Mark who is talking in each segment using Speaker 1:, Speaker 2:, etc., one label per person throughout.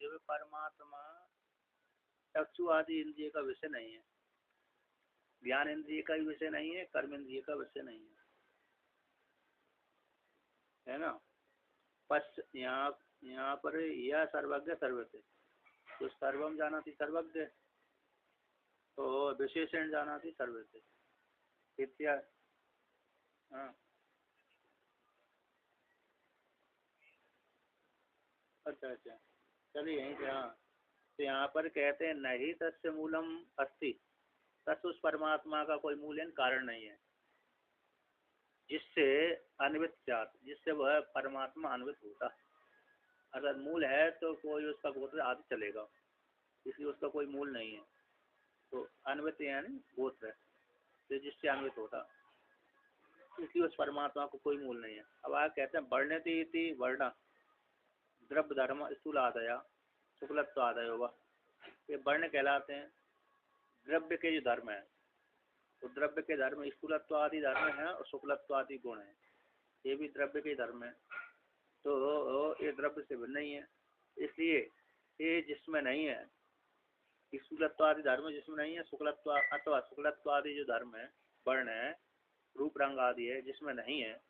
Speaker 1: ये परमात्मा चक्षु आदि इंद्रिय का विषय नहीं है, ज्ञान इंद्रिय का भी विषय नहीं है, कर्म इंद्रिय का विषय नहीं है ना। पश्च यहाँ पर यह सर्वज्ञ सर्वज्ञ, तो सर्वम जानाति सर्वज्ञ, तो विशेषण जानाति सर्वज्ञ इत्या। हाँ अच्छा अच्छा, चलिए यहीं से। हाँ, तो यहाँ पर कहते हैं नहीं तस्य मूलम अस्ति, तस् उस परमात्मा का कोई मूल कारण नहीं है जिससे अन्वित जात, जिससे वह परमात्मा अन्वित होता। अगर मूल है तो कोई उसका गोत्र आदि चलेगा, इसलिए उसका कोई मूल नहीं है। तो अन्वित यानी गोत्र है, तो जिससे अन्वित होता, इसलिए उस परमात्मा को कोई मूल नहीं है। अब आगे कहते हैं वर्णति इति वर्ण द्रव्य धर्म स्थूल आदया शुक्लत्व आदय होगा, ये वर्ण कहलाते हैं द्रव्य के जो धर्म है। तो द्रव्य के धर्म स्थूलत्व आदि धर्म है और शुक्लत्व आदि गुण है, ये भी द्रव्य के धर्म है। तो ये द्रव्य से भिन्न नहीं है, इसलिए ये जिसमें नहीं है स्थूलत्व आदि धर्म, जिसमें नहीं है शुक्लत्व अथवा शुक्लत्व आदि जो धर्म है वर्ण है रूप रंग आदि है, जिसमें नहीं है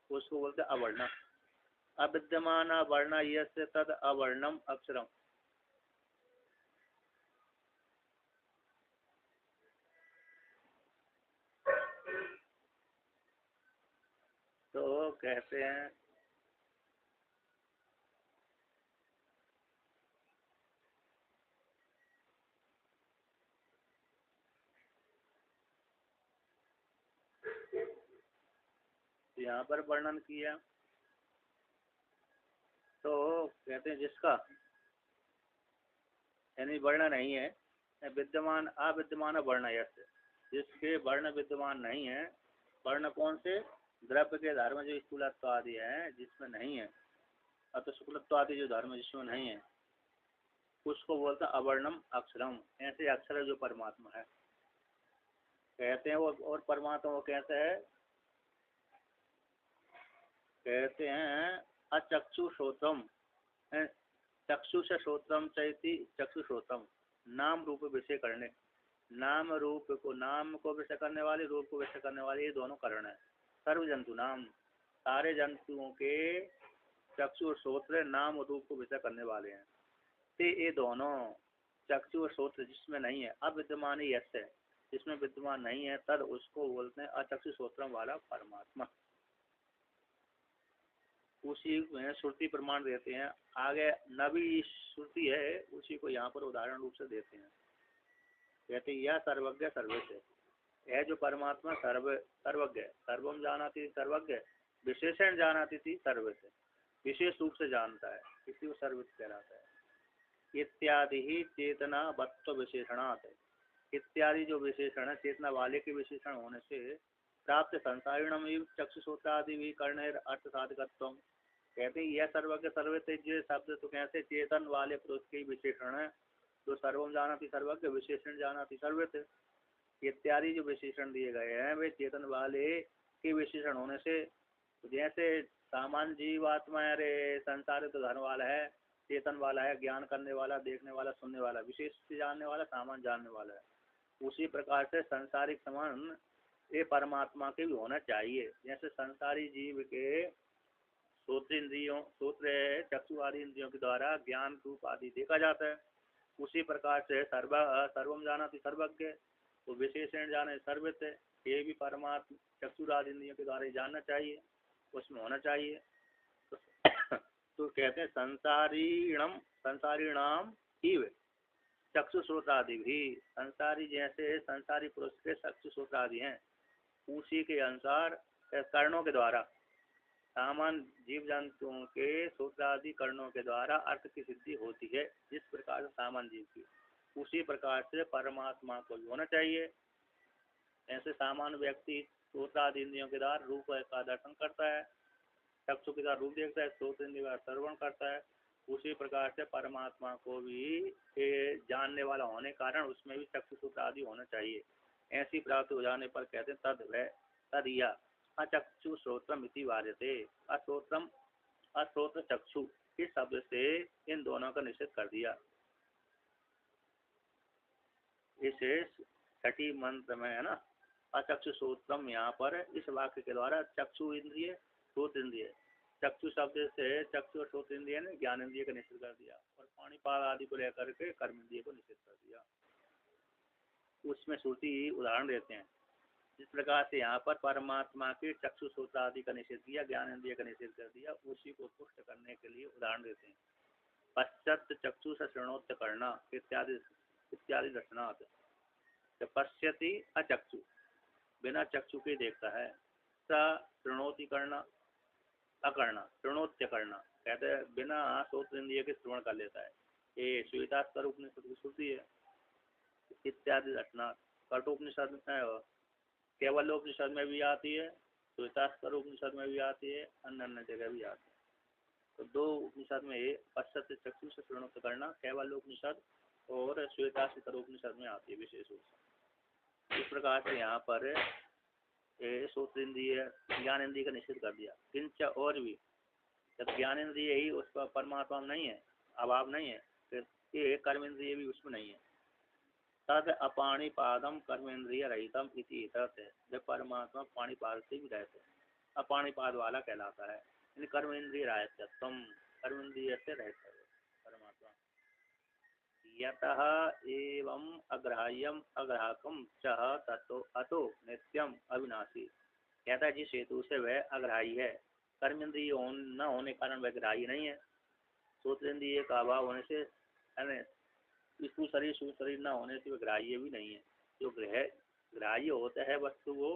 Speaker 1: उसको बोलते अवर्ण। अविद्यमान वर्ण यस्य तद अवर्णम अक्षरम। तो कहते हैं यहाँ पर वर्णन किया, तो कहते हैं जिसका यानी वर्ण नहीं है, विद्यमान अविद्यमान वर्ण यस्य, जिसके वर्ण विद्यमान नहीं है। वर्ण कौन से? द्रव्य के धर्म जो स्थूलत्व आदि है जिसमें नहीं है, अतः शुक्लत्व आदि जो धर्म जिसमें नहीं है उसको बोलते हैं अवर्णम अक्षरम। ऐसे अक्षर जो परमात्मा है कहते हैं वो, और परमात्मा वो कहते हैं अचक्षु श्रोत्रम, चक्षु से श्रोत्रम चैती चक्षु श्रोत्रम, नाम रूप विषय करने, नाम रूप को, नाम को विषय करने वाले, रूप को विषय करने वाले, ये दोनों करण है। सर्व जंतु नाम, सारे जंतुओं के चक्षु और श्रोत्र नाम और रूप को विषय करने वाले हैं। ते ये दोनों चक्षु और श्रोत्र जिसमें नहीं है, अविद्यमान यश है, जिसमें विद्यमान नहीं है, तद उसको बोलते हैं अचक्षु श्रोत्रम वाला परमात्मा। उसी में श्रुति प्रमाण देते हैं। आगे नवी श्रुति है उसी को यहाँ पर उदाहरण रूप से देते हैं। कहते हैं यह सर्वज्ञ सर्वज्ञ है, जो परमात्मा सर्वज्ञ, सर्वम जानाति सर्वज्ञ, विशेषण जानाति थी सर्वज्ञ, विशेष रूप से जानता है, इसी को सर्वज्ञ कहलाता है। इत्यादि ही चेतना वत्व विशेषणात्, इत्यादि जो विशेषण है चेतना वाले के विशेषण होने से प्राप्त संसारिणम चक्षुश्रोत्रादि भी कर्ण अर्थ साधकत्व। कहते हैं यह सर्वज्ञ सर्वज्ञ शब्द तो कैसे चेतन वाले पुरुष के विशेषण है, जो सर्वम जानाति सर्वज्ञ, विशेषण जानाति सर्वज्ञ। इत्यादि जो विशेषण दिए गए हैं वे चेतन वाले के विशेषण होने से, जैसे सामान्य जीवात्मा अरे संसार तो धर्म वाला है, चेतन वाला है, ज्ञान करने वाला, देखने वाला, सुनने वाला, विशेष से जानने वाला, सामान्य जानने वाला है, उसी प्रकार से संसारिक समान ये परमात्मा के भी होना चाहिए। जैसे संसारी जीव के श्रोत्र इंद्रियों, श्रोत्र चक्षु आदि इंद्रियों के द्वारा ज्ञान रूप आदि देखा जाता है, उसी प्रकार से सर्वम जानाति सर्वज्ञ, तो विशेषण जाने सर्वज्ञ, ये भी परमात्मा चक्षु आदि इंद्रियों के द्वारा ही जानना चाहिए, उसमें होना चाहिए। तो कहते हैं संसारीणाम इव चक्षु श्रोतादि भी, संसारी जैसे संसारी पुरुष के चक्षु श्रोतादि हैं, उसी के अनुसार कर्णों के द्वारा, सामान्य जीव जंतुओं के श्रोत्रादि कर्णों के द्वारा अर्थ की सिद्धि होती है, जिस प्रकार से सामान्य जीव की, उसी प्रकार से परमात्मा को भी होना चाहिए। ऐसे सामान्य व्यक्ति श्रोत्रादि इंद्रियों के द्वारा रूप का दर्शन करता है, चक्षु के द्वारा रूप देखता है, श्रोत्र इंद्रियों का श्रवण करता है, उसी प्रकार से परमात्मा को भी जानने वाला होने कारण उसमें भी चक्षु श्रोत्र आदि होना चाहिए। ऐसी प्राप्त हो जाने पर कहते हैं तद या अचक्षु श्रोत्रम इति वार्यते। अश्रोत्रम अश्रोत्र चक्षु, इस शब्द से इन दोनों का निषेध कर दिया। इस छठी मंत्र में है ना, अचक्षु श्रोत्रम, यहाँ पर इस वाक्य के द्वारा चक्षु इंद्रिय, श्रोत इंद्रिय, चक्षु शब्द से चक्षु और श्रोत इंद्रिय ने ज्ञान इंद्रिय का निषेध कर दिया और पाणिपाद आदि को लेकर के कर्म इंद्रिय को निषेध कर दिया। उसमें श्रुति उदाहरण देते हैं। जिस प्रकार से यहाँ पर परमात्मा के चक्षु श्रोत आदि का निषेध किया, ज्ञान इंद्रिय का निषेध कर दिया, उसी को पुष्ट करने के लिए उदाहरण देते हैं। पश्चात चक्षु से शृणोत्य करना इत्यादि इत्यादि दर्शनात्। पश्यति अचक्षु, बिना चक्षु के देखता है। स शृणोति करना, अकरना, शृणोत्य करना, कहते हैं बिना श्रोत इंद्रिय के श्रवण कर लेता है। ये श्वेतास्तर उपनिषद की श्रुति है। इत्यादि दर्शनात्। कठोपनिषद में, केवलोपनिषद में भी आती है, श्वेतास्तर उपनिषद में भी आती है, अन्य अन्य जगह भी आती है। तो दो उपनिषद में ये पश्चात चक्षु से शृणोत्य करना केवलोपनिषद और श्वेतास्तर उपनिषद में आती है विशेष रूप से। इस प्रकार से यहाँ पर श्रोत इंद्रिय, ज्ञान इंद्रिय का निषेध कर दिया। किंच और भी, जब ज्ञान इंद्रिय ही उसका परमात्मा में नहीं है, अभाव नहीं है, फिर ये कर्म इंद्रिय भी उसमें नहीं है। तद अपाणिपादम कर्म इंद्रिय रहितम इति तत् है। जब परमात्मा पाणिपाद से भी रहते हैं, अपाणिपाद वाला कहलाता है। कर्म इंद्रिय राहित्यत्वम, कर्म इंद्रिय से रहता है परमात्मा। यतः एवं अग्राह्यम अग्राहकम च ततो अतो नित्यम अविनाशी। कहता है जिस हेतु से वह अग्राह्य है, कर्म इंद्रिय न होने कारण वह ग्राह्य नहीं है। श्रोत इंद्रिय का अभाव होने से, स्थूल शरीर सूक्ष्म शरीर न होने से वह ग्राह्य भी नहीं है। जो ग्राह्य होता है वस्तु वो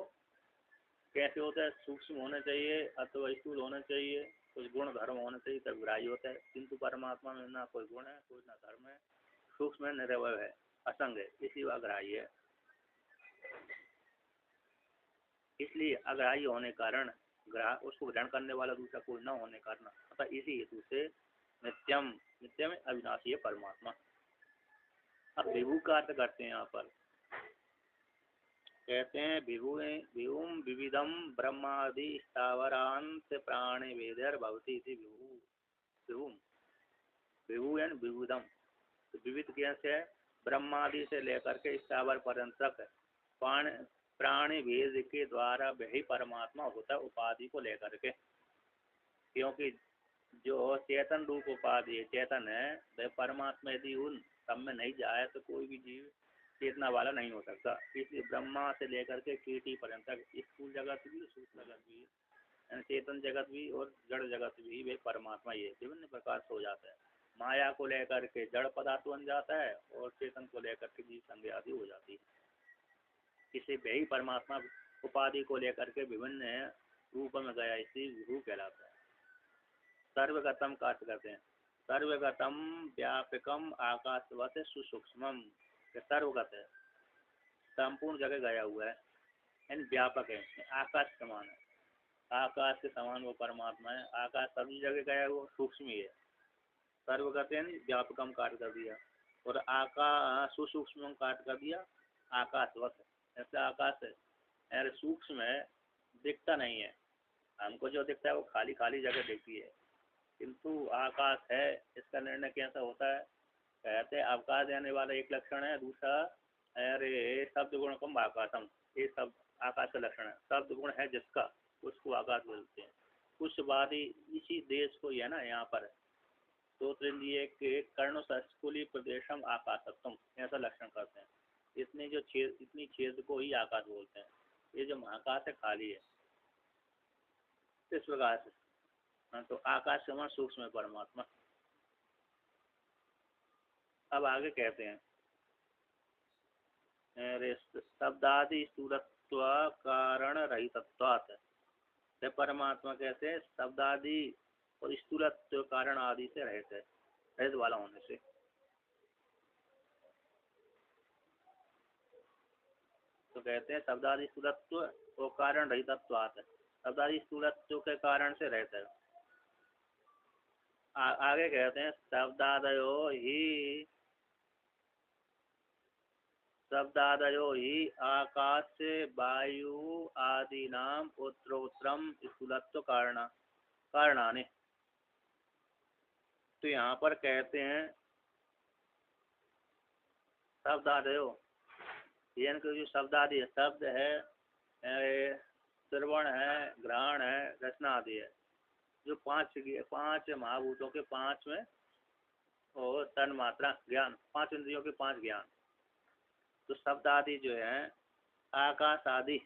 Speaker 1: कैसे होता है, सूक्ष्म होना चाहिए अथवा स्थूल होना चाहिए, कुछ गुण धर्म होना चाहिए तब ग्राह्य होता है। किंतु परमात्मा में ना कोई गुण है, कोई ना धर्म है, सूक्ष्म है, निरवय है, असंग है, इसी वह अग्राह्य है। इसलिए अग्राह्य होने कारण उसको ग्रहण करने वाला दूसरा कोई न होने कारण, अतः इसी हेतु से नित्यम, नित्य में अविनाशी है परमात्मा। अब विभू का अर्थ करते हैं। यहाँ पर कहते हैं विभुम विविधम ब्रह्मादि स्थावरांत प्राणी वेदर भवती इति विभु। विभुम, विभु यानी विविधम, तो विविध कैसे है, ब्रह्मादि से लेकर के स्थावर पर्यंत तक प्राणी भेद के द्वारा वही परमात्मा होता है उपाधि को लेकर के। क्योंकि जो चेतन रूप उपाधि है, चेतन है, वह परमात्मा यदि उन सब में नहीं जाए तो कोई भी जीव चेतना वाला नहीं हो सकता। इसलिए ब्रह्मा से लेकर के कीटी पर्यंत तक स्थूल जगत भी, सूक्ष्म जगत भी, चेतन जगत भी और जड़ जगत भी वे परमात्मा ये विभिन्न प्रकार से हो जाता है। माया को लेकर के जड़ पदार्थ बन जाता है और चेतन को लेकर के जीव संज्ञा आदि हो जाती है। इसे वही परमात्मा उपाधि को लेकर के विभिन्न रूप में गया, इसी विभू कहलाता है। सर्वगतम का अर्थ करते हैं। सर्वगतम व्यापकम आकाशवत सुसूक्ष्मम, सर्वगत है, संपूर्ण जगह गया हुआ है, यानी व्यापक है, आकाश समान है, आकाश के समान वो परमात्मा है। आकाश सभी जगह गया हुआ, सूक्ष्म ही है। सर्वगत यानी व्यापकम काट कर दिया, और आकाश सुसूक्ष्म काट कर दिया, आकाशवत। ऐसे आकाश है, यार सूक्ष्म है, दिखता नहीं है, हमको जो दिखता है वो खाली खाली जगह दिखती है, किंतु आकाश है। इसका निर्णय कैसा होता है, कहते हैं अवकाश देने वाला एक लक्षण है, दूसरा अरे शब्द गुण कम आकाशम, ये सब आकाश का लक्षण है। शब्द गुण है जिसका, उसको आकाश बोलते हैं। कुछ बात ही इसी देश को है ना, यहाँ पर श्रोत्रेंद्रिय के कर्ण संस्कुली प्रदेशम आकाशत्म, ऐसा लक्षण करते हैं। इतनी छेद को ही आकाश बोलते हैं। ये जो महाकाश है खाली है, इस प्रकार से। तो आकाश समान सूक्ष्म है परमात्मा। अब आगे कहते हैं शब्दादि स्थूलत्व कारण रहितत्वात्। परमात्मा कहते हैं शब्दादि और स्थूलत्व कारण आदि से रहित है, रहित वाला होने से। तो कहते हैं शब्दादि स्थूलत्व और कारण रहितत्वात्, शब्दादि स्थूलत्व के कारण से रहता है। आगे कहते हैं शब्दादयो ही आकाश वायु आदि नाम उत्तरोत्तरम स्थूलत्व कारणानि। तो यहाँ पर कहते हैं शब्द आदयो, यानी कि जो शब्द आदि है, शब्द है, श्रवण है, ग्रहण है, रचना आदि है, जो पांच महाभूतों के पांच में, और तन मात्रा ज्ञान, पांच इंद्रियों के पांच ज्ञान। तो शब्द आदि जो है आकाश आदि,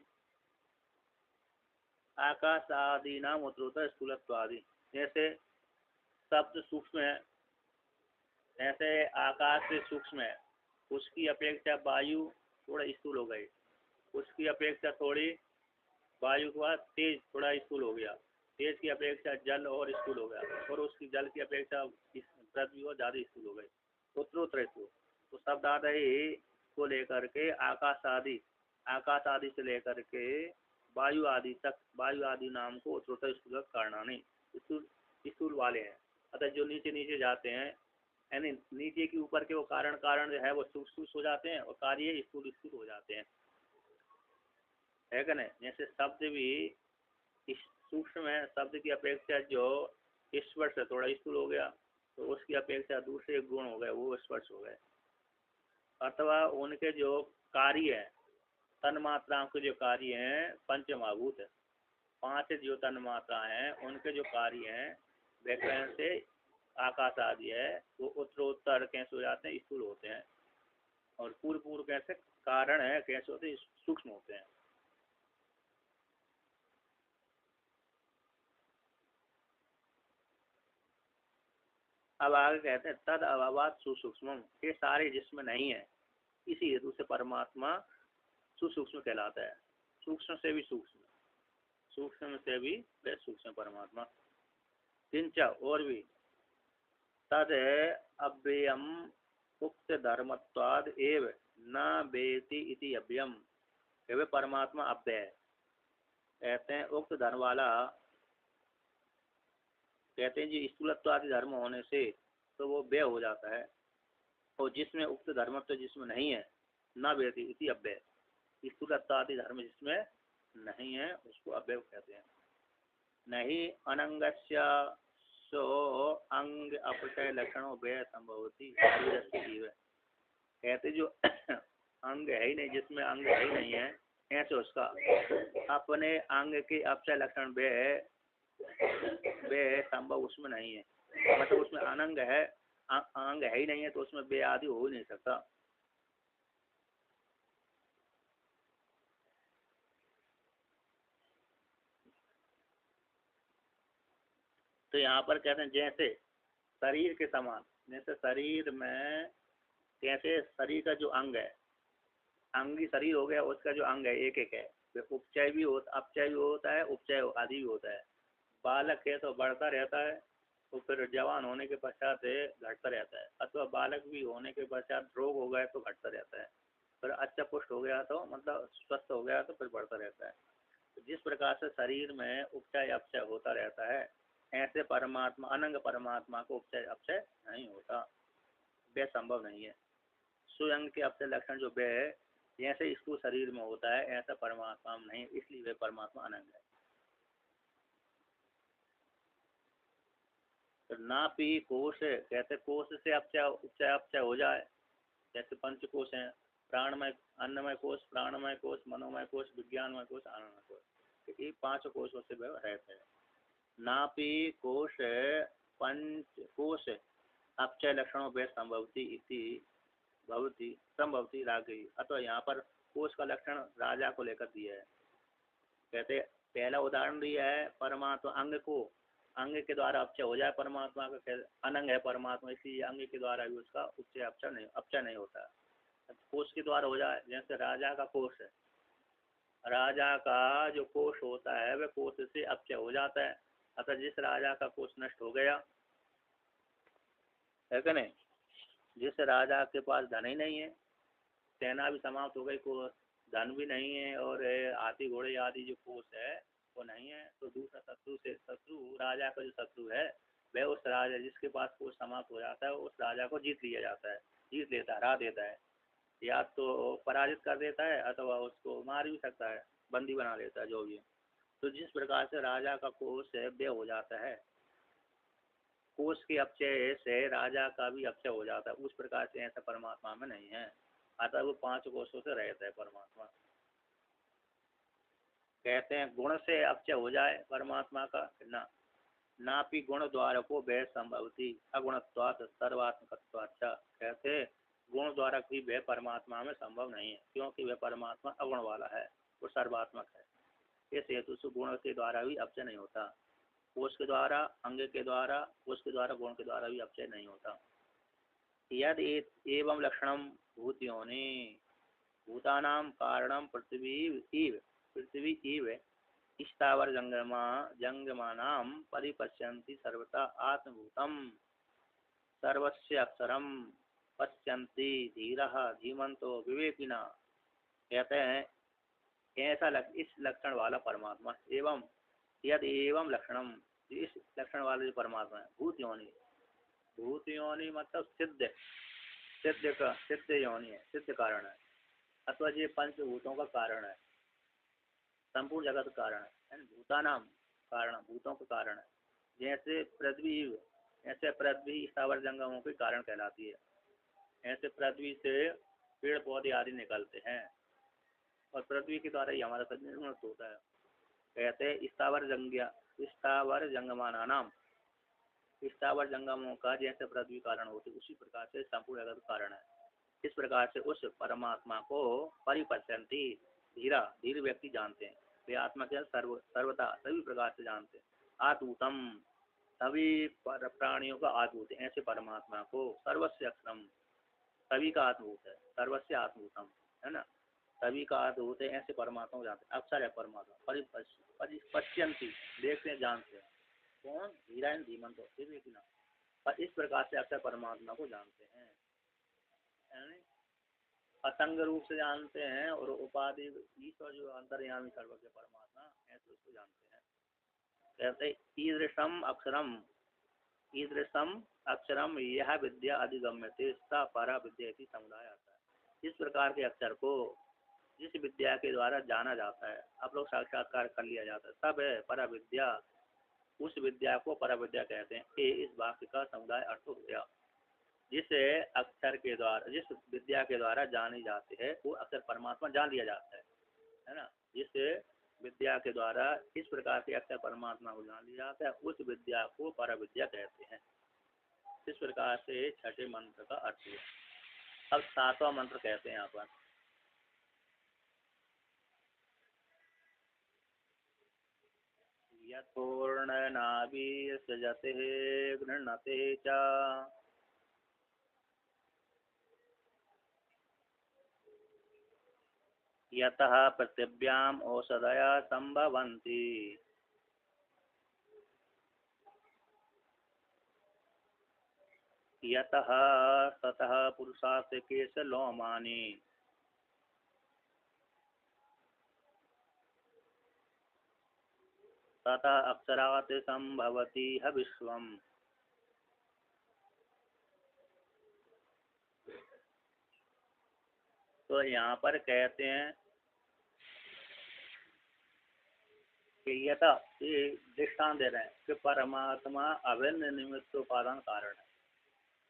Speaker 1: आकाश आदि नाम उत्तरोत्तर स्थूलत्व आदि। जैसे शब्द सूक्ष्म है, ऐसे आकाश से सूक्ष्म है, उसकी अपेक्षा वायु थोड़ा स्थूल हो गई, उसकी अपेक्षा थोड़ी वायु के बाद तेज थोड़ा स्थूल हो गया, तेज की अपेक्षा जल और स्थूल हो गया, और उसकी जल की अपेक्षा पृथ्वी और ज़्यादा स्थूल हो गई, उत्तरोत्तर स्थूल। तो शब्द आदि को लेकर के आकाश आदि से लेकर के वायु आदि तक, वायु आदि नाम को उत्तरोत्तर स्थूल कारणानि, स्थूल वाले हैं। अतः जो नीचे नीचे जाते हैं, यानी नीचे के ऊपर के वो कारण जो है वो सूक्ष्म हो जाते हैं, और कार्य स्थूल हो जाते हैं, है क्या नहीं। जैसे शब्द भी सूक्ष्म है, शब्द की अपेक्षा जो स्पर्श है थोड़ा स्थूल हो गया, तो उसकी अपेक्षा दूसरे गुण हो गए, वो स्पर्श हो गए। अथवा उनके जो कार्य है, तन मात्राओं के जो कार्य हैं पंच महाभूत है, पांच जो तन मात्रा हैं उनके जो कार्य हैं वे कैसे आकाश आदि है, वो उत्तरोत्तर कैसे हो जाते हैं, स्थूल होते हैं, और पूर्व कैसे कारण है कैसे होते हैं, सूक्ष्म होते हैं। अब आगे कहते हैं तद अभावात सुसूक्ष्म, ये सारे जिसमें नहीं है, इसी हेतु से परमात्मा सुसूक्ष्म कहलाता है। सूक्ष्म से भी सूक्ष्म, सूक्ष्म से भी सूक्ष्म परमात्मा। किंच और भी तद अव्ययम उक्त धर्मत्वाद एव न वेति इति अव्ययम, वे परमात्मा अव्यय है। कहते हैं उक्त धर्म वाला, कहते हैं जी स्थूलत्वादि धर्म होने से तो वो व्यय हो जाता है, और जिसमें उक्त धर्म तो जिसमें नहीं है, न वेति इति अव्यय, स्थूलत्वादि धर्म जिसमें नहीं है उसको अव्यय कहते हैं। नहीं अनंगस्य सो अंग अपचय लक्षणों व्यय संभवती, कहते जो अंग है ही नहीं, जिसमें अंग है ही नहीं है, ऐसे उसका अपने अंग के अपचय लक्षण व्यय संभव उसमें नहीं है। मतलब उसमें अनंग है, अंग है ही नहीं है, तो उसमें व्यय आदि हो ही नहीं सकता। तो यहाँ पर कहते हैं जैसे शरीर के समान, जैसे शरीर में कैसे शरीर का जो अंग है, अंगी शरीर हो गया, उसका जो अंग है एक एक है, उपचय भी होता, अपचय भी होता है, उपचय आदि भी होता है। बालक है तो बढ़ता रहता है, तो फिर जवान होने के पश्चात घटता रहता है, अथवा बालक भी होने के पश्चात रोग हो गया तो घटता रहता है, फिर अच्छा पुष्ट हो गया तो मतलब स्वस्थ हो गया तो फिर बढ़ता रहता है। तो जिस प्रकार से शरीर में उपचय अपचय होता रहता है, ऐसे परमात्मा अनंग परमात्मा को उपचय अपचय नहीं होता, वे संभव नहीं है। स्वयं के अपने लक्षण जो वे है, जैसे इसको शरीर में होता है ऐसा परमात्मा में नहीं, इसलिए वे परमात्मा अनंग है। तो नापी कोश, कहते कोश से अपचय उपचय अपचय हो जाए, जैसे पंचकोश हैं, प्राणमय अन्नमय कोश, प्राणमय कोश, मनोमय कोश, विज्ञानमय कोश, आनंदमय कोश, ये पांच कोशों से रहते हैं। नापी कोश पंच कोश अपचय लक्षणों वे संभवती इति भवती संभवती रागी। अथवा यहाँ पर कोश का लक्षण राजा को लेकर दिया है। कहते पहला उदाहरण दिया है परमात्मा अंग को, अंग के द्वारा अपचय हो जाए परमात्मा का, अनंग है परमात्मा, इसलिए अंग के द्वारा भी उसका उपचय अपचय नहीं होता। कोश के द्वारा हो जाए, जैसे राजा का कोश है, राजा का जो कोश होता है वह कोश से अपचय हो जाता है। अतः जिस राजा का कोश नष्ट हो गया है कि नहीं, जिस राजा के पास धन ही नहीं है, सेना भी समाप्त हो गई, कोश धन भी नहीं है, और हाथी घोड़े आदि जो कोश है वो नहीं है, तो दूसरा शत्रु राजा का जो शत्रु है वह उस राजा जिसके पास कोश समाप्त हो जाता है उस राजा को जीत लिया जाता है, जीत लेता है, हरा देता है, या तो पराजित कर देता है अथवा उसको मार भी सकता है, बंदी बना लेता है, जो भी है। तो जिस प्रकार से राजा का कोश है व्यय हो जाता है, कोष के अपचय से राजा का भी अपचय हो जाता है, उस प्रकार से ऐसा परमात्मा में नहीं है। अतः वो 5 कोषों से रहता है परमात्मा। कहते हैं गुण से अपचय हो जाए परमात्मा का ना, नापि गुण द्वारा को भय संभवती अगुणत्वात् सर्वात्मकत्वाच्च। कहते गुण द्वारा भी भय परमात्मा में संभव नहीं है, क्योंकि वह परमात्मा अगुण वाला है, वो सर्वात्मक है। इस हेतु से गुण के द्वारा भी अपचय नहीं होता, कोष के द्वारा, अंग के द्वारा, कोष के द्वारा, गुण के द्वारा भी अपचय नहीं होता। यद एवं लक्षणम भूतयोनि भूतानां कारणम पृथ्वी इव स्थावर जंगमानां परिपश्यन्ति सर्वथा आत्मभूतम सर्वस्य अक्षरम पश्यन्ति धीरः धीमंतो विवेकिना। कहते हैं ऐसा इस लक्षण वाला परमात्मा, एवं यद एवं लक्षणम, इस लक्षण वाला जो परमात्मा है, भूत योनि मतलब सिद्ध योनि है, सिद्ध कारण है, अथवा ये पंचभूतों का कारण है, संपूर्ण जगत का कारण है, भूतानाम कारण, भूतों का कारण है। जैसे पृथ्वी स्थावर जंगमों के कारण कहलाती है, ऐसे पृथ्वी से पेड़ पौधे आदि निकलते हैं और पृथ्वी के द्वारा ही हमारा शरीर निर्मित होता है। कहते हैं स्थावर जंगमानाम, स्थावर जंगमों का जैसे पृथ्वी कारण होती, उसी प्रकार से संपूर्ण जगत कारण है। इस प्रकार से उस परमात्मा को परिपश्यन्ति धीर व्यक्ति जानते हैं, वे आत्मा के सर्वथा सभी प्रकार से जानते हैं। आत्मूतम, सभी प्राणियों का आत्मभूत है, ऐसे परमात्मा को सर्वस्य अक्षरम, सभी का आत्मभूत है, सर्वस्य आत्मभूतम है ना, सभी का आत्मभूत है, ऐसे परमात्मा को जानते हैं। अक्षर है परमात्मा, परिपश्यन्ति देखते हैं, जानते हैं। कौन? धीरान धीमंतो विवेकिना। और इस प्रकार से अक्षर परमात्मा को जानते हैं, असंग रूप से जानते हैं, और उपाधि ईश्वर जो अंतर्यामी सर्वज्ञ परमात्मा ऐसे उसको जानते हैं। कहते ईदृशम अक्षरम यह विद्या अधिगम्यते सा परा विद्या की समुदाय आता है। इस प्रकार के अक्षर को जिस विद्या के द्वारा जाना जाता है, आप लोग साक्षात्कार कर लिया जाता है, सब है परा विद्या, उस विद्या को परा विद्या कहते हैं। इस वाक्य का समुदाय अर्थ हो गया, जिस अक्षर के द्वारा, जिस विद्या के द्वारा जानी जाती है वो अक्षर परमात्मा जान लिया जाता है ना। जिस विद्या के द्वारा इस प्रकार के अक्षर परमात्मा को जान लिया जाता है, उस विद्या को पर विद्या कहते हैं। इस प्रकार से छठे मंत्र का अर्थ है। अब 7वां मंत्र कहते हैं यहाँ पर, यथोर्णनाभि सृजते गृह्णते च यतः पृथिव्याम् औषधयः संभवन्ति यतः ततः पुरुषास्य केशलोमानि ततः अक्षरात् संभवति ह विश्वम्। तो यहाँ पर कहते हैं कि यथा, ये दृष्टांत दे रहे हैं कि परमात्मा अभिन्न निमित्त उपादान कारण है।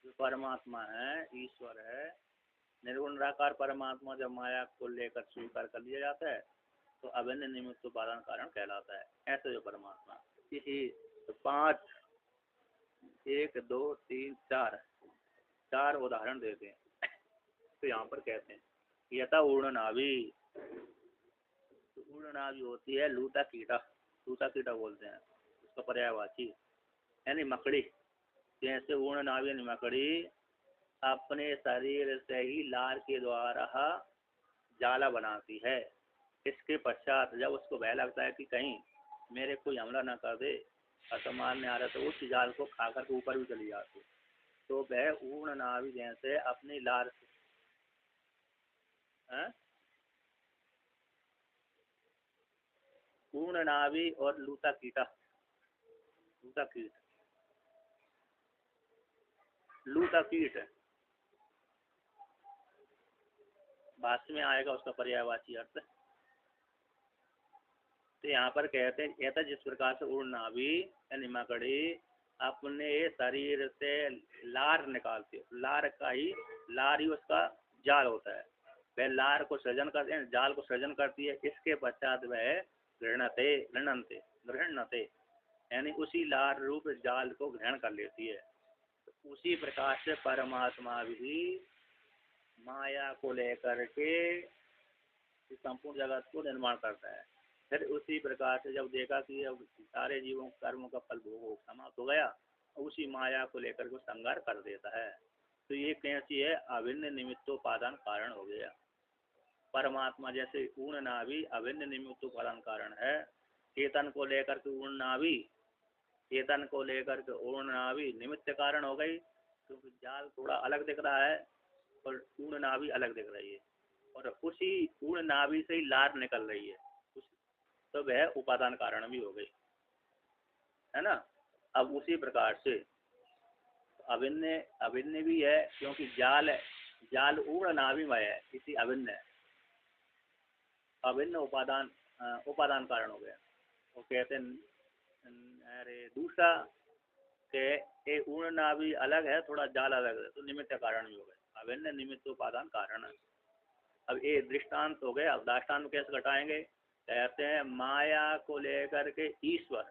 Speaker 1: जो परमात्मा है, ईश्वर है, निर्गुण निराकार परमात्मा जब माया को लेकर स्वीकार कर लिया जाता है तो अभिन्न निमित्त उपादान कारण कहलाता है। ऐसे जो परमात्मा, इसी तो 5, 1, 2, 3, 4 उदाहरण देते हैं। तो यहाँ पर कहते हैं यथा ऊर्णनाभि, तो ऊर्णनाभि होती है लूता कीटा बोलते हैं उसका पर्यायवाची, यानी मकड़ी। जैसे ऊर्णनाभि यानी मकड़ी अपने शरीर से ही लार के द्वारा जाला बनाती है। इसके पश्चात जब उसको भय लगता है कि कहीं मेरे कोई हमला न कर दे, मारने आ रहा, तो उस जाल को खाकर के ऊपर भी चली जाती। तो वह ऊर्णनाभि जैसे अपनी लार से ऊर्णनाभि और लूता कीट भाष्य में आएगा उसका पर्यायवाची अर्थ। तो यहाँ पर कहते हैं ऐसा जिस प्रकार से ऊर्णनाभि यानी मकड़ी अपने शरीर से लार निकालती है, लार का ही लार ही उसका जाल होता है। वह लार को सृजन करते हैं, जाल को सृजन करती है। इसके पश्चात वह गृहणते गृहणते गृहणते यानी उसी लार रूप जाल को ग्रहण कर लेती है। तो उसी प्रकार से परमात्मा भी माया को लेकर के संपूर्ण जगत को निर्माण करता है। फिर उसी प्रकार से जब देखा कि अब सारे जीवों कर्मों का फल भोग समाप्त हो गया, उसी माया को लेकर के संहार कर देता है। तो ये कैसी है, अभिन्न निमित्तोपादान कारण हो गया। परमात्मा जैसे ऊर्ण नाभि अभिन्न निमित्तोपादान कारण है, चेतन को लेकर के ऊर्ण नाभि, चेतन को लेकर के ऊर्ण नाभि निमित्त कारण हो गई, क्योंकि जाल थोड़ा अलग दिख रहा है और ऊर्ण नाभि अलग दिख रही है, और उसी ऊर्ण नाभि से ही लार निकल रही है, तो वह उपादान कारण भी हो गई, है ना। अब उसी प्रकार से अभिन्न अभिन्न भी है, क्योंकि जाल ऊर्ण नाभिमय है, इसी अभिन्न है, अभिन्न उपादान उपादान कारण हो गया। वो कहते हैं अरे दूसरा के ऊर्ण नाभि अलग है, थोड़ा जाल अलग है, तो निमित्त कारण भी हो गए, अभिन्न निमित्त उपादान कारण है। अब ये दृष्टांत हो गए। अब दृष्टांत कैसे घटाएंगे, कहते हैं माया को लेकर के ईश्वर,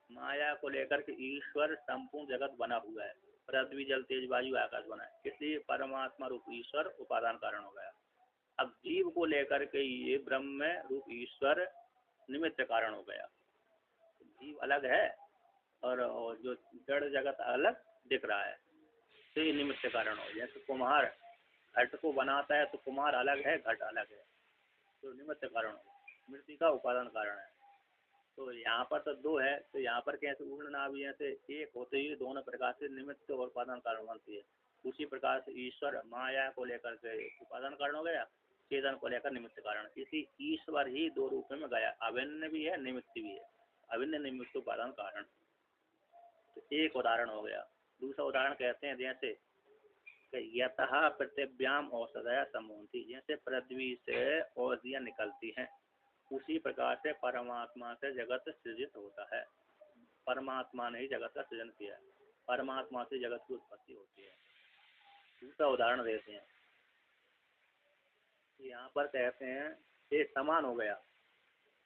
Speaker 1: माया को लेकर के ईश्वर संपूर्ण जगत बना हुआ है, पृथ्वी जल तेज वायु आकाश बना है, इसलिए परमात्मा रूप ईश्वर उपादान कारण हो गया। अब जीव को लेकर के ये ब्रह्म रूप ईश्वर निमित्त कारण हो गया। जीव अलग है और जो जड़ जगत अलग दिख रहा है, तो ये निमित्त कारण हो। जैसे कुम्हार घट को बनाता है, तो कुम्हार अलग है, घट अलग है, तो निमित्त कारण हो, मृत्यु का उपादान कारण है। तो यहाँ पर तो दो है, तो यहाँ पर कैसे ऊर्ण नाभि से एक होते ही दोनों प्रकार से निमित्त और उपादान कारण बनती है। उसी प्रकार से ईश्वर माया को लेकर के उपादान कारण हो गया, चेतन को लेकर निमित्त कारण। इसी ईश्वर ही दो रूप में गया, अभिन्न भी है निमित्त भी है, अभिन्न निमित्त उपादान कारण। तो एक उदाहरण हो गया। दूसरा उदाहरण कहते हैं जैसे यतः पृथिव्याम औषधया समूहती, जैसे पृथ्वी से औषधियाँ निकलती हैं, उसी प्रकार से परमात्मा से जगत सृजित होता है। परमात्मा ने ही जगत का सृजन किया है, परमात्मा से जगत की उत्पत्ति होती है। दूसरा उदाहरण देते हैं, यहाँ पर कहते हैं ये समान हो गया।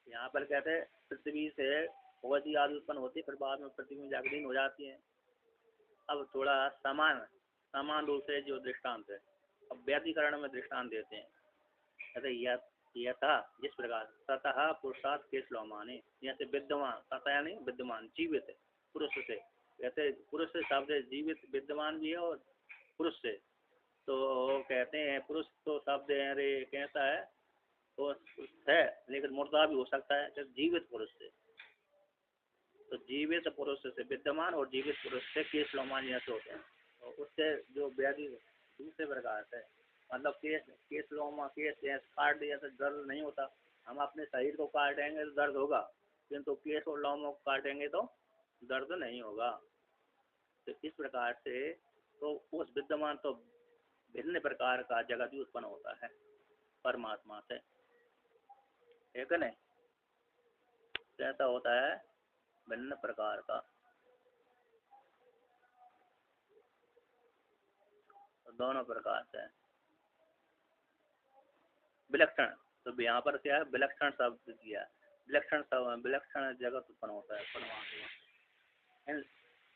Speaker 1: यहाँ पर कहते हैं पृथ्वी से औषधि आदि उत्पन्न होती है, फिर बाद में पृथ्वी में जाकर लीन हो जाती है। अब थोड़ा समान रूप से जो दृष्टांत है, अब व्याधिकरण में दृष्टांत देते हैं। कहते यथा जिस प्रकार ततः पुरुषार्थ के श्लोमाने, जैसे विद्यमान, तथा यानी विद्यमान जीवित पुरुष से, कहते पुरुष से शब्द जीवित विद्यमान भी है और पुरुष से, तो कहते हैं पुरुष तो शब्द अरे कैसा है, तो है लेकिन मुर्दा भी हो सकता है, जब जीवित पुरुष से, तो जीवित पुरुष से विद्यमान और जीवित पुरुष से केश लोमान जैसे होते हैं, और उससे जो व्याधि दूसरे प्रकार से, मतलब केश लोमा केश काट दिया तो दर्द नहीं होता, हम अपने शरीर को काटेंगे तो दर्द होगा, किंतु केश और लोमों को काटेंगे तो दर्द नहीं होगा। तो इस प्रकार से तो उस विद्यमान तो भिन्न प्रकार का जगत भी उत्पन्न होता है परमात्मा से, ठीक है नहीं, कैसा होता है भिन्न प्रकार का। तो दोनों प्रकार से विलक्षण, तो यहाँ पर क्या है विलक्षण शब्द दिया, विलक्षण जगत उत्पन्न होता है परमात्मा।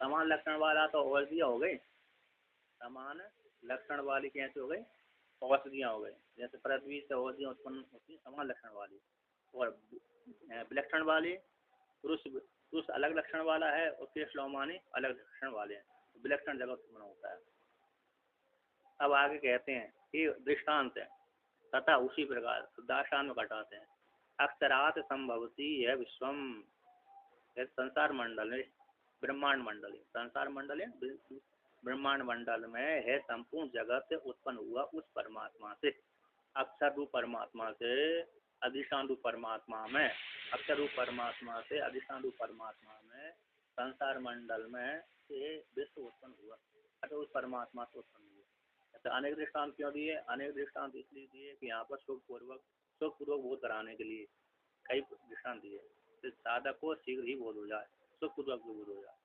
Speaker 1: समान लक्षण वाला तो औषधियाँ हो गई, समान लक्षण वाली कैसे हो गई, औषधियाँ हो गई। जैसे पृथ्वी से औषधियाँ उत्पन्न होती है समान लक्षण वाली, और विलक्षण वाली पुरुष अलग लक्षण वाला है और केश लोमानी अलग लक्षण वाले हैं, तो विलक्षण जगत उत्पन्न होता है। अब आगे कहते हैं ये दृष्टांत है, तथा उसी प्रकार दाष्टान में घटाते हैं। अक्षरात संभवती है विश्वम, संसार मंडल में, ब्रह्मांड मंडल, संसार मंडल है ब्रह्मांड मंडल में है संपूर्ण जगत उत्पन्न हुआ उस परमात्मा से, अक्षर रूप परमात्मा से अधिष्ठान रूप परमात्मा में, अक्षर रूप परमात्मा से अधिष्ठान रूप परमात्मा में संसार मंडल में से विश्व उत्पन्न हुआ, अतः उस परमात्मा से उत्पन्न हुआ। तो अनेक दृष्टांत क्यों दिए, अनेक दृष्टांत इसलिए दिए कि यहाँ पर सुखपूर्वक बोध कराने के लिए कई दृष्टांत दिए, तो साधक को शीघ्र ही बोध हो जाए, सुखपूर्वक भी बोध हो जाए।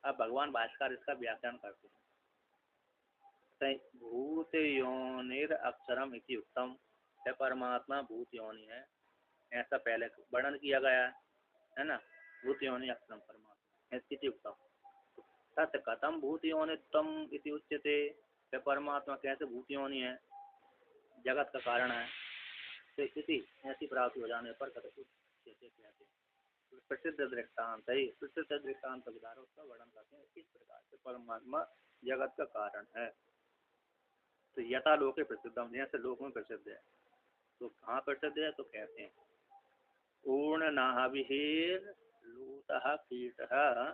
Speaker 1: अब भगवान भाष्यकार इसका व्याख्यान करते हैं। भूत योनिर अक्षरम इति उत्तम, है परमात्मा भूत योनि है, ऐसा पहले वर्णन किया गया है ना। भूत योनि अक्षरम परमात्मा इति उत्तम, तत् कथम भूत योनित्वम इति उच्यते, परमात्मा कैसे भूत योनि है, जगत का कारण है। तो इति ऐसी प्राप्ति हो जाने पर कहते हैं प्रसिद्ध दृष्टांत है, प्रसिद्ध दृष्टांत विधारों का वर्णन करते हैं। इस प्रकार से परमात्मा जगत का कारण है। तो यथा लोके प्रसिद्धम, जैसे लोक में प्रसिद्ध है। तो कहाँ प्रसिद्ध है, तो कहते हैं पूर्ण नाभिर लूतः कीटः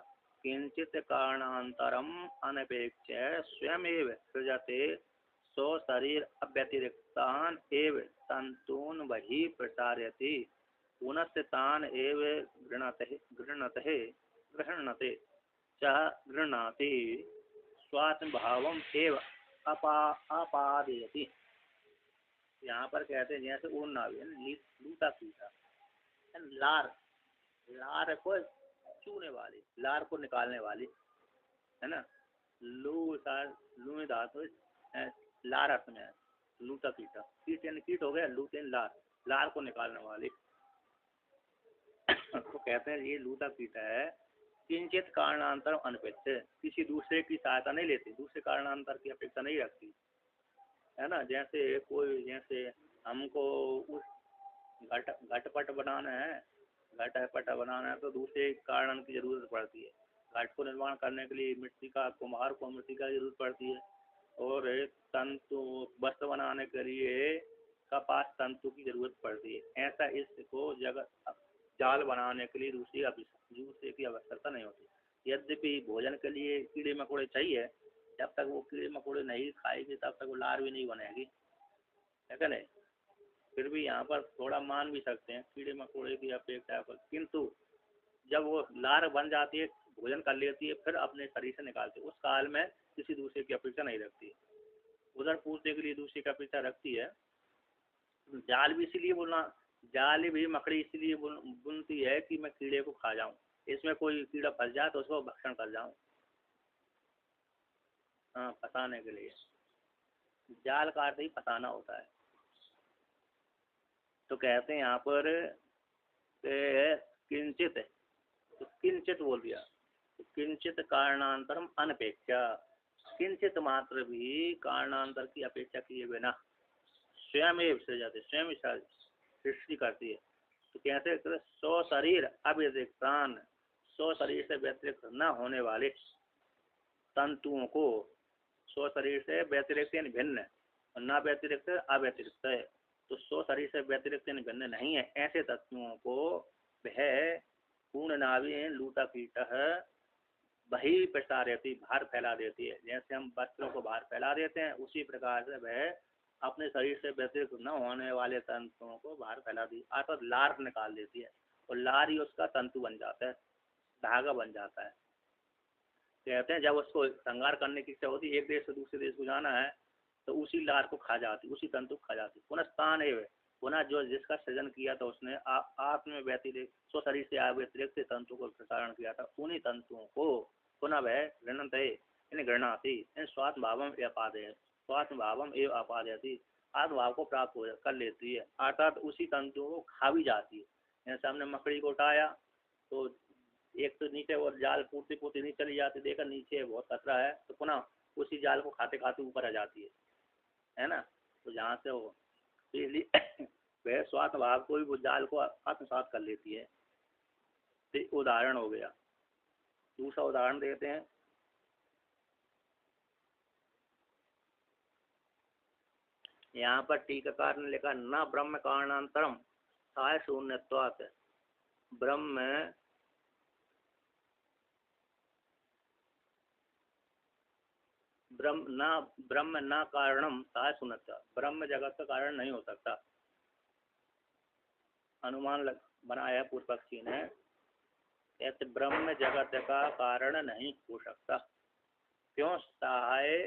Speaker 1: किंचित कारणांतरम अनपेक्ष्य स्वयमेव सृजते सो शरीर अव्यतिरिक्तान एव तंतून वही प्रसारयति पुनश्च तान एव गृह्णते च गृह्णाति स्वात्मभावम एव अपादयति। यहाँ पर कहते हैं जैसे ऊन नाभि लूटा कीटा, लार, लार को चूने वाली, लार को निकालने वाली है ना। लू धातु लार अर्थ में है, लूटा कीटा, कीट यानी कीट हो गया, लूट यानी लार, लार को निकालने वाली। तो कहते हैं ये लूटा कीटा है, किंचित कारणांतर अनपेक्ष, किसी दूसरे की सहायता नहीं लेती, दूसरे कारणांतर की अपेक्षा नहीं रखती है ना। जैसे कोई, जैसे हमको उस घटपट बनाना है, घटपट बनाना है तो दूसरे कारण की जरूरत पड़ती है। घट को निर्माण करने के लिए मिट्टी का, कुम्हार को मिट्टी का जरूरत पड़ती है। और तंतु वस्त्र बनाने के लिए कपास तंतु की जरूरत पड़ती है। ऐसा इसको जगत जाल बनाने के लिए दूसरे की आवश्यकता नहीं होती। यद्यपि भोजन के लिए कीड़े मकोड़े चाहिए, जब तक वो कीड़े मकोड़े नहीं खाएगी तब तक वो लार भी नहीं बनेगी, है क्या नहीं। फिर भी यहाँ पर थोड़ा मान भी सकते हैं कीड़े मकोड़े की अपेक्षा पर, किंतु जब वो लार बन जाती है, भोजन कर लेती है, फिर अपने शरीर से निकालती है, उस काल में किसी दूसरे की अपेक्षा नहीं रखती। उधर पूछने के लिए दूसरे की अपेक्षा रखती है। जाल भी इसीलिए बोलना, जाल भी मकड़ी इसलिए बुनती है कि मैं कीड़े को खा जाऊं, इसमें कोई कीड़ा फंस जाए तो उसको भक्षण कर जाऊं, हाँ, फंसाने के लिए। जाल का अर्थ ही फंसाना होता है। तो कहते हैं यहाँ पर किंचित, तो किंचित बोल दिया, तो किंचित कारणांतरम अनपेक्षा, किंचित मात्र भी कारणांतर की अपेक्षा किए बिना स्वयं सृजते, स्वयं सृष्टि करती है। तो कैसे, सौ शरीर अव्यतिरिक्तान, सौ शरीर से व्यतिरिक्त न होने वाले तंतुओं को, सौ शरीर से व्यतिरिक्त यानी भिन्न, न व्यतिरिक्त अव्यतिरिक्त है, तो सौ शरीर से व्यतिरिक्त यानी भिन्न नहीं है, ऐसे तत्वों को वह पूर्ण नाभि लूटा कीट वही प्रसारयति, बाहर फैला देती है। जैसे हम वस्त्रों को बाहर फैला देते हैं, उसी प्रकार से वह अपने शरीर से व्यतिरिक्त न होने वाले तंतुओं को बाहर फैला दी, अर्थात लार निकाल देती है, और लार ही उसका तंतु बन जाता है, धागा बन जाता है। कहते हैं जब उसको श्रृंगार करने की इच्छा होती है, एक देश से दूसरे देश को जाना है, तो उसी लार को खा जाती, उसी तंतु को खा जाती। पुनः स्थान है, पुनः जो जिसका सृजन किया था उसने आत्म व्यतिरिक्त, स्व शरीर से व्यतिरिक्त तंतु को प्रसारण किया था, उन्हीं तंतुओं को पुनः वह गृह्णाति, स्वात्म भावम अपादय, स्वात्म भावम एवं अपादयति, आत्मभाव को प्राप्त कर लेती है, अर्थात उसी तंतुओं को खा भी जाती है। जैसे हमने मकड़ी को उठाया तो एक तो नीचे और जाल पूर्ति पूर्ति नहीं चली जाती, देखा नीचे बहुत खतरा है, तो पुनः उसी जाल को खाते खाते ऊपर आ जाती है ना। तो जहाँ से वो इसलिए वह स्वात्म भाव को भी वो जाल को आत्मसात कर लेती है। तो उदाहरण हो गया। दूसरा उदाहरण देते हैं, यहाँ पर टीकाकार ने लिखा न ब्रह्म कारणांतरम साय शून्यत्वात्, ब्रह्म ब्रह्म न कारणम साय शून्यत्वात्, ब्रह्म जगत का कारण नहीं हो सकता। अनुमान बनाया पूर्व पक्षी ने, ऐसे ब्रह्म जगत का कारण नहीं हो सकता। क्यों, सहाय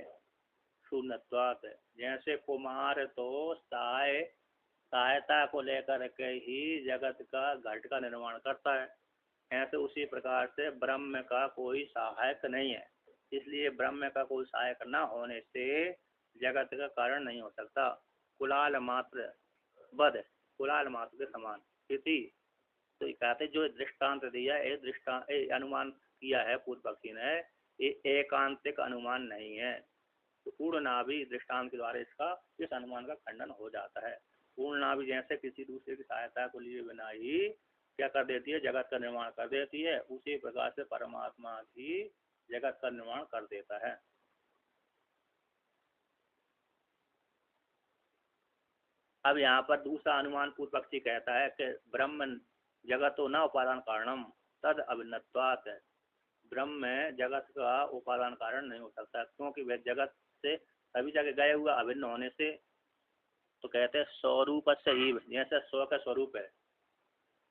Speaker 1: शून्यत्वात्, जैसे कुमार तो सहायता को लेकर के ही जगत का घट का निर्माण करता है, ऐसे उसी प्रकार से ब्रह्म का कोई सहायक नहीं है, इसलिए ब्रह्म का कोई सहायक न होने से जगत का कारण नहीं हो सकता। कुलाल मात्र बद, कुलाल मात्र के समान स्थिति। तो कहते जो दृष्टांत दिया है, अनुमान किया है पूर्व पक्षी ने, ये एकांतिक अनुमान नहीं है। तो पूर्ण नाभि दृष्टांत के द्वारा इसका इस अनुमान का खंडन हो जाता है। पूर्ण नाभि जैसे किसी दूसरे की सहायता को लिए बिना ही क्या कर देती है, जगत का निर्माण कर देती है, उसी प्रकार से परमात्मा भी जगत का निर्माण कर देता है। अब यहाँ पर दूसरा अनुमान पूर्व पक्षी कहता है कि ब्रह्म जगतो न उपादान कारणम तद अभिन्नत्वात्, ब्रह्म में जगत का उपादान कारण नहीं हो सकता, क्योंकि वह जगत से सभी जगह गए हुआ अभिन्न होने से। तो कहते हैं स्वरूप से ही, जैसे स्व का स्वरूप है,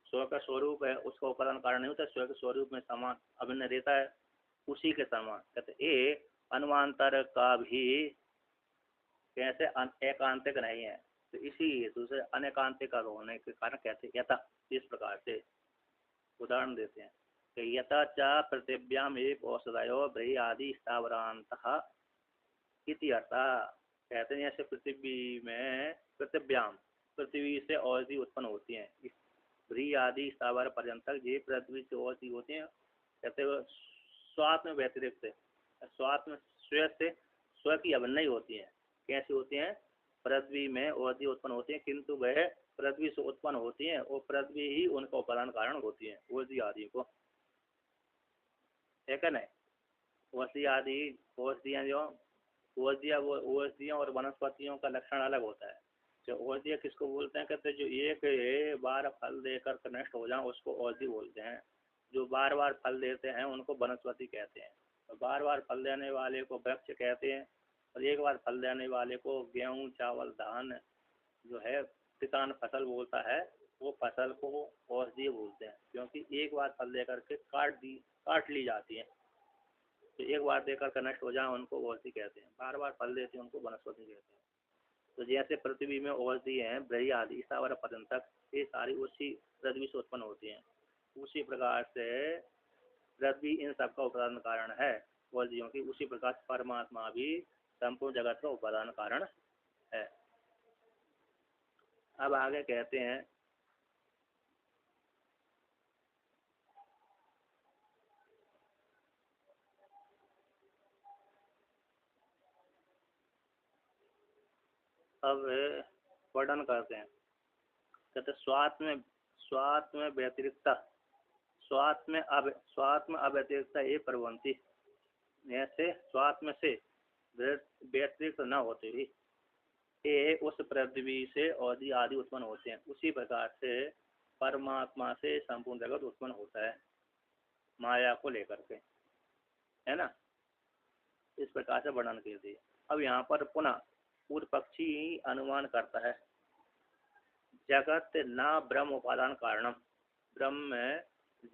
Speaker 1: स्व का स्वरूप है, उसका उपादान कारण नहीं होता, स्व के स्वरूप में समान अभिन्न रहता है, उसी के समान। कहते ये अनुमांतर का भी कैसे एकांतिक नहीं है, तो इसी हेतु से अनेकांतिक होने के कारण कहते यथा, इस प्रकार से उदाहरण देते हैं कि यथा च पृथिव्याम एक औषधयो बृहि आदि स्थावरांतः इति अर्था। कहते हैं जैसे पृथ्वी में, पृथिव्याम पृथ्वी से औषधि उत्पन्न होती हैं, बृहि आदि स्थावर पर्यंत ये पृथ्वी से औषधि होती हैं। कहते हैं स्वात्म व्यतिरिक्त, स्वात्म से स्व की अभिन्न नहीं होती हैं। कैसी होती हैं? पृथ्वी में औषधि उत्पन्न होती है, किंतु वह पृथ्वी से उत्पन्न होती हैं और पृथ्वी ही उनका उपादान कारण होती है औषधि आदि को, है क्या नहीं? औषधि आदि, औषधियाँ जो औषधियों और वनस्पतियों का लक्षण अलग होता है। जो औषधियाँ किसको बोलते हैं? कहते हैं जो एक बार फल देकर नष्ट हो जाए उसको औषधि बोलते हैं। जो बार बार फल देते हैं उनको वनस्पति कहते हैं। तो बार बार फल देने वाले को वृक्ष कहते हैं, और एक बार फल देने वाले को गेहूँ चावल धान जो है किसान फसल बोलता है, वो फसल को औषधि बोलते हैं, क्योंकि एक बार फल दे करके काट ली जाती है। तो एक बार देकर के नष्ट हो जाए उनको औषधि कहते हैं, बार बार फल देते हैं उनको वनस्पति कहते हैं। तो जैसे पृथ्वी में औषधि है बृहि आदि स्थावर पर्यंतक, ये सारी उसी पृथ्वी से उत्पन्न होती हैं। उसी प्रकार से पृथ्वी इन सबका उपादान कारण है औषधियों की, उसी प्रकार परमात्मा भी संपूर्ण जगत का उपादान कारण है। अब आगे कहते हैं अब वर्णन करते हैं। कहते स्वात्म व्यतिरिक्त, स्वात्म अव्यतिरिक्त ये प्रवंती, ऐसे स्वात्म से व्यतिरिक्त न होते ही ये उस पृथ्वी से औषधि आदि उत्पन्न होते हैं। उसी प्रकार से परमात्मा से संपूर्ण जगत उत्पन्न होता है माया को लेकर के, है ना? इस प्रकार से वर्णन कर दिए। अब यहाँ पर पुनः पूर्व पक्षी अनुमान करता है जगत न ब्रह्म उपादान कारणम, ब्रह्म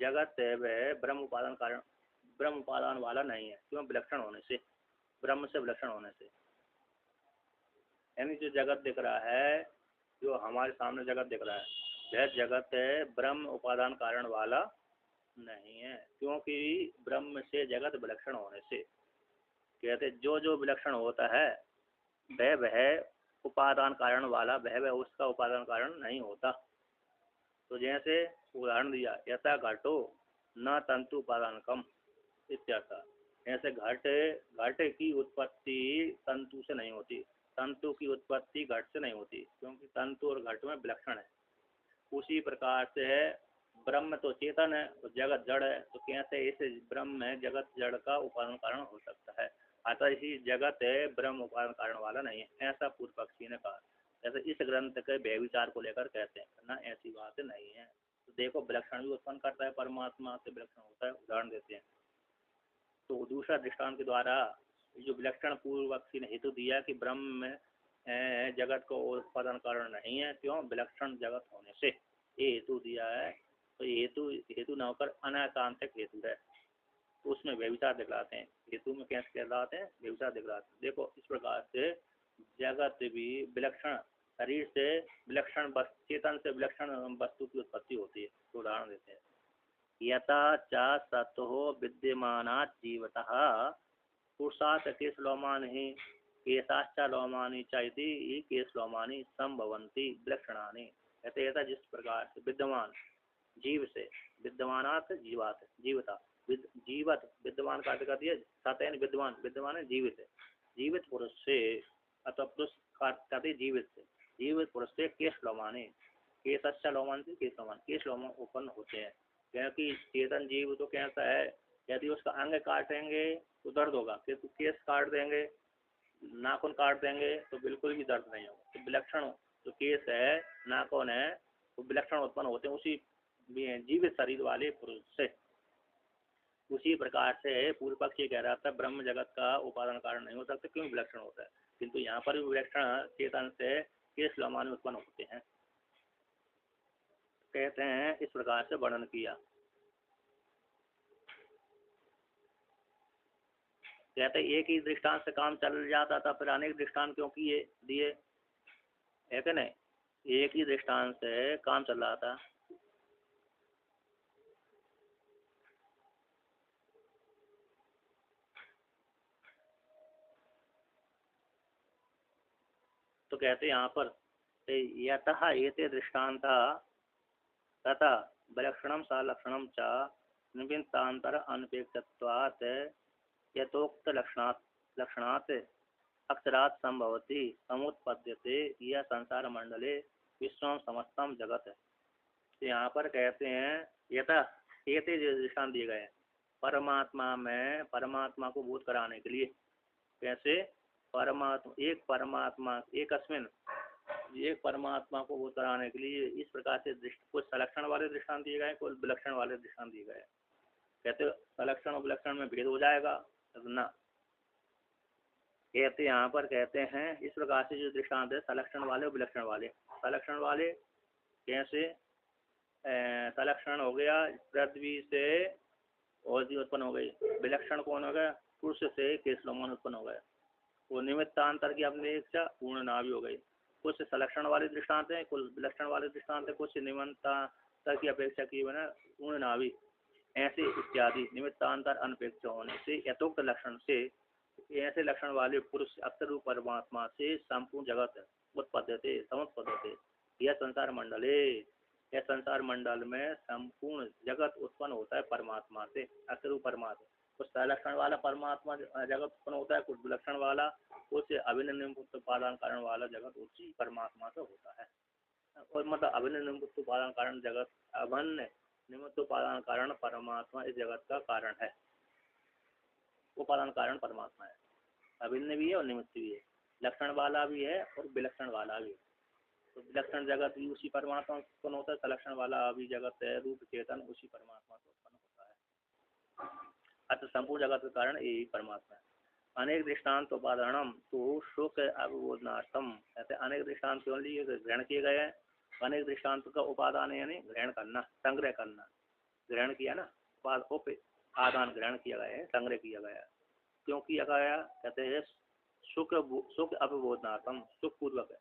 Speaker 1: जगत है वह ब्रह्म उपादान कारण, ब्रह्म उपादान वाला नहीं है, क्यों? विलक्षण होने से, ब्रह्म से विलक्षण होने से। यानी जो जगत दिख रहा है, जो हमारे सामने जगत दिख रहा है, वह जगत है ब्रह्म उपादान कारण वाला नहीं है, क्योंकि ब्रह्म से जगत विलक्षण होने से। कहते जो जो विलक्षण होता है वह उपादान कारण वाला, वह उसका उपादान कारण नहीं होता। तो जैसे उदाहरण दिया यथा घटो न तंतु उपादान कम इत्यर्थ, ऐसे घट की उत्पत्ति तंतु से नहीं होती, तंतु की उत्पत्ति घट से नहीं होती, क्योंकि तंतु और घट में विलक्षण है। उसी प्रकार से है ब्रह्म तो चेतन है और जगत जड़ है, तो कैसे इस ब्रह्म में जगत जड़ का उपादान कारण हो सकता है? अतः ही जगत है ब्रह्म उपादान कारण वाला नहीं है, ऐसा पूर्व पक्षी ने कहा। जैसे इस ग्रंथ के व्यभिचार को लेकर कहते हैं ना, ऐसी बात नहीं है। तो देखो विलक्षण भी उत्पन्न करता है, परमात्मा से विलक्षण होता है। उदाहरण देते हैं तो दूसरा दृष्टांत के द्वारा जो विलक्षण पूर्व पक्षी ने हेतु दिया कि ब्रह्म में जगत को उत्पादन कारण नहीं है, क्यों? विलक्षण जगत होने से, ये हेतु दिया है। तो ये हेतु न होकर अनाकांतिक हेतु है, तो उसमें व्यभिचार दिखलाते हैं। हेतु में कैसे कहलाते हैं? व्यभिचार दिखलाते हैं। देखो इस प्रकार से जगत भी विलक्षण शरीर से विलक्षण चेतन से विलक्षण वस्तु की उत्पत्ति होती है। तो उदाहरण देते हैं यथा च सतो विद्यमानात् जीवतः पुरुषात् केशलोमानि केशाश्च लोमानि च इति केशलोमानि संभवन्ति विलक्षणानि। कहते यथा जिस प्रकार से विद्यमान जीव से, विद्यमानात् जीवात जीवता, जीवत विद्यमान का अर्थ कहती है सतैन विद्यमान, विद्यमान है जीवित है, जीवित पुरुष से अथवा पुरुष कहते जीवित से, जीवित पुरुष से केश लोमाने, केशश्च लोमान से केश लोमान, केश लोमान उत्पन्न होते हैं। क्योंकि चेतन जीव तो कैसा है, यदि उसका अंग काटेंगे तो दर्द होगा, किंतु केस काट देंगे, नाखून काट देंगे तो बिल्कुल भी दर्द नहीं होगा। तो विलक्षण जो केस है, नाखून है, तो विलक्षण उत्पन्न होते हैं उसी जीवित शरीर वाले पुरुष से। उसी प्रकार से पूर्व पक्ष ये कह रहा था ब्रह्म जगत का उपादान कारण नहीं हो सकता, क्यों विलक्षण होता है, किंतु यहाँ पर भी विलक्षण चेतन से केश लोमान उत्पन्न होते हैं। कहते हैं इस प्रकार से वर्णन किया। कहते एक ही दृष्टांत से काम चल जाता था, फिर अनेक दृष्टांत क्यों किए दिए, है कि नहीं? एक ही दृष्टांत से काम चल रहा था। तो कहते यहाँ पर यतः एते दृष्टांता तथा विलक्षणम सलक्षणम च निमित्तांतर अनपेक्षत्वात् यथोक्त लक्षणात् अक्षरात् संभवति समुत्पद्यते यह संसार मंडले विश्वम समस्तम जगत है। तो यहाँ पर कहते हैं यथा एते जो दृष्टांत दिए गए परमात्मा में परमात्मा को बोध कराने के लिए। कैसे? परमात्मा एक अस्मिन, एक परमात्मा को बोध कराने के लिए इस प्रकार से कुछ सलक्षण वाले दृष्टांत दिए गए, कुछ विलक्षण वाले दृष्टांत दिए गए। कहते सलक्षण और विलक्षण में भेद हो जाएगा ना। कहते यहाँ पर कहते हैं इस प्रकार से जो दृष्टांत है सलक्षण वाले और विलक्षण वाले। सलक्षण वाले कैसे? सलक्षण हो गया पृथ्वी से औषधि उत्पन्न हो गई, विलक्षण कौन हो गया? पुरुष से केशलोमन उत्पन्न हो गया, वो निमित्तांतर की अपेक्षा पूर्ण नाभि हो गई। कुछ सलक्षण वाले दृष्टांत है, कुछ विलक्षण वाले दृष्टांत है, कुछ निमित्तांतर की अपेक्षा की बना पूर्ण नाभि, ऐसे इत्यादि निमित्तांतर अनपेक्ष होने से यथोक्त लक्षण से ऐसे लक्षण वाले पुरुष अक्षर परमात्मा से संपूर्ण जगत उत्पद्यते समुत्पद्यते यह संसार मंडले, यह संसार मंडल में संपूर्ण जगत उत्पन्न होता है परमात्मा से, अक्षर परमात्मा। कुछ सलक्षण वाला परमात्मा जगत उत्पन्न होता है, कुछ विलक्षण वाला कुछ अभिन्न निमित्त उपादान कारण वाला जगत उसी परमात्मा से होता है। और मतलब अभिन्न निमित्त उपादान कारण जगत, अभिन्न निमित्त उपादान कारण परमात्मा इस जगत का कारण है। उपादान कारण परमात्मा है, अभिन्न भी है और निमित्त भी है, लक्षण वाला भी है और विलक्षण वाला भी है। तो विलक्षण जगत भी उसी परमात्मा से उत्पन्न होता है, सलक्षण वाला भी जगत है रूप चेतन उसी परमात्मा से उत्पन्न होता है। अतः संपूर्ण जगत का कारण यही परमात्मा है। अनेक दृष्टान्त उपादानम तो शोक अवबोधनार्थम, ऐसे अनेक दृष्टान्त क्यों लिए ग्रहण किए गए हैं? अनेक दृष्टान्त का उपादान यानी ग्रहण करना, संग्रह करना, ग्रहण किया ना, आदान ग्रहण किया गया है, संग्रह किया गया। क्यों किया गया? कहते हैं सुख अवबोधनार्थम, सुख पूर्वक है,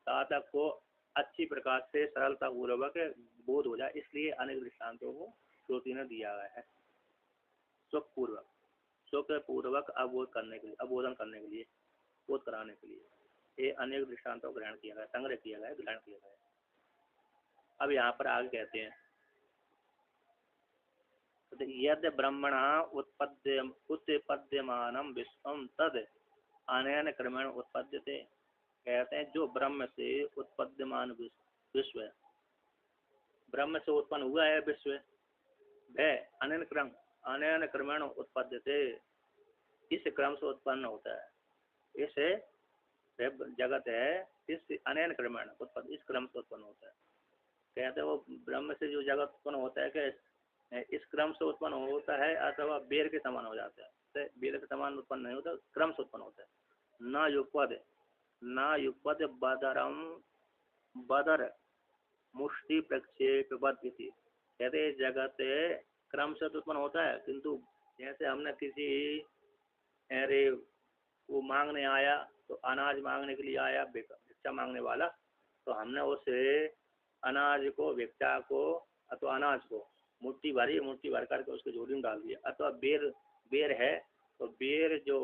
Speaker 1: साधक को अच्छी प्रकार से सरलता पूर्वक बोध हो जाए, इसलिए अनेक दृष्टान्तों को श्रुति ने दिया गया है। सुख पूर्वक, सुख पूर्वक अवबोध करने के लिए, अवबोधन करने के लिए, बोध कराने के लिए ये अनेक दृष्टान्तों को ग्रहण किया गया, संग्रह किया गया, ग्रहण किया गया। अब यहाँ पर आगे कहते हैं यद ब्रह्मणा उत्पद्यमानम विश्वम तद अनेन क्रमेण उत्पद्यते। कहते हैं जो ब्रह्म से उत्पद्यमान विश्व है, ब्रह्म से उत्पन्न हुआ है विश्व, वह अनेन क्रमेण उत्पद्यते, इस क्रम से उत्पन्न होता है। इस जगत है इस अनेन क्रमेण उत्पन्न, इस क्रम से उत्पन्न होता है। कहते हैं वो ब्रह्म से जो जगत उत्पन्न होता है कि इस क्रम से उत्पन्न होता है अथवा बेर के समान हो जाता है, बेर के समान उत्पन्न नहीं होता, क्रम से उत्पन्न होता है। न युगपद बदरम बदर मुष्टि प्रक्षेपवत इति। कहते जगत क्रम से उत्पन्न होता है, किंतु जैसे हमने किसी अरे वो मांगने आया तो अनाज मांगने के लिए आया, भिक्षा मांगने वाला, तो हमने उसे अनाज को, भिक्षा को अथवा अनाज को मुट्ठी भर करके उसके झोली में डाल दिया। अथवा बेर बेर है तो बेर जो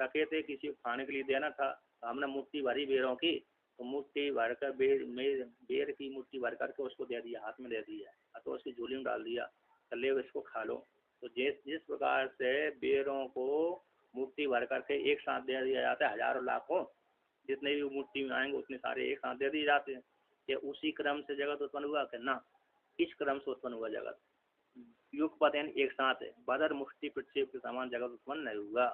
Speaker 1: रखे थे किसी को खाने के लिए देना था, तो हमने मुट्ठी भरी बेरों की, तो मुट्ठी भर कर बेर की मुट्ठी भर करके उसको दे दिया, हाथ में दे दिया, अथवा उसकी झोली में डाल दिया, तो ले इसको खा लो। तो जिस प्रकार से बेरों को मुट्ठी भर करके एक साथ दे दिया जाता है, हजारों लाखों जितने भी मुट्ठी में आएंगे उतने सारे एक साथ दे दिए जाते हैं। ये उसी क्रम से जगत उत्पन्न हुआ कि ना, इस क्रम से उत्पन्न हुआ जगत। युगपत यानी एक साथ है, बदर मुष्टि प्रक्षेप के समान जगत उत्पन्न नहीं हुआ।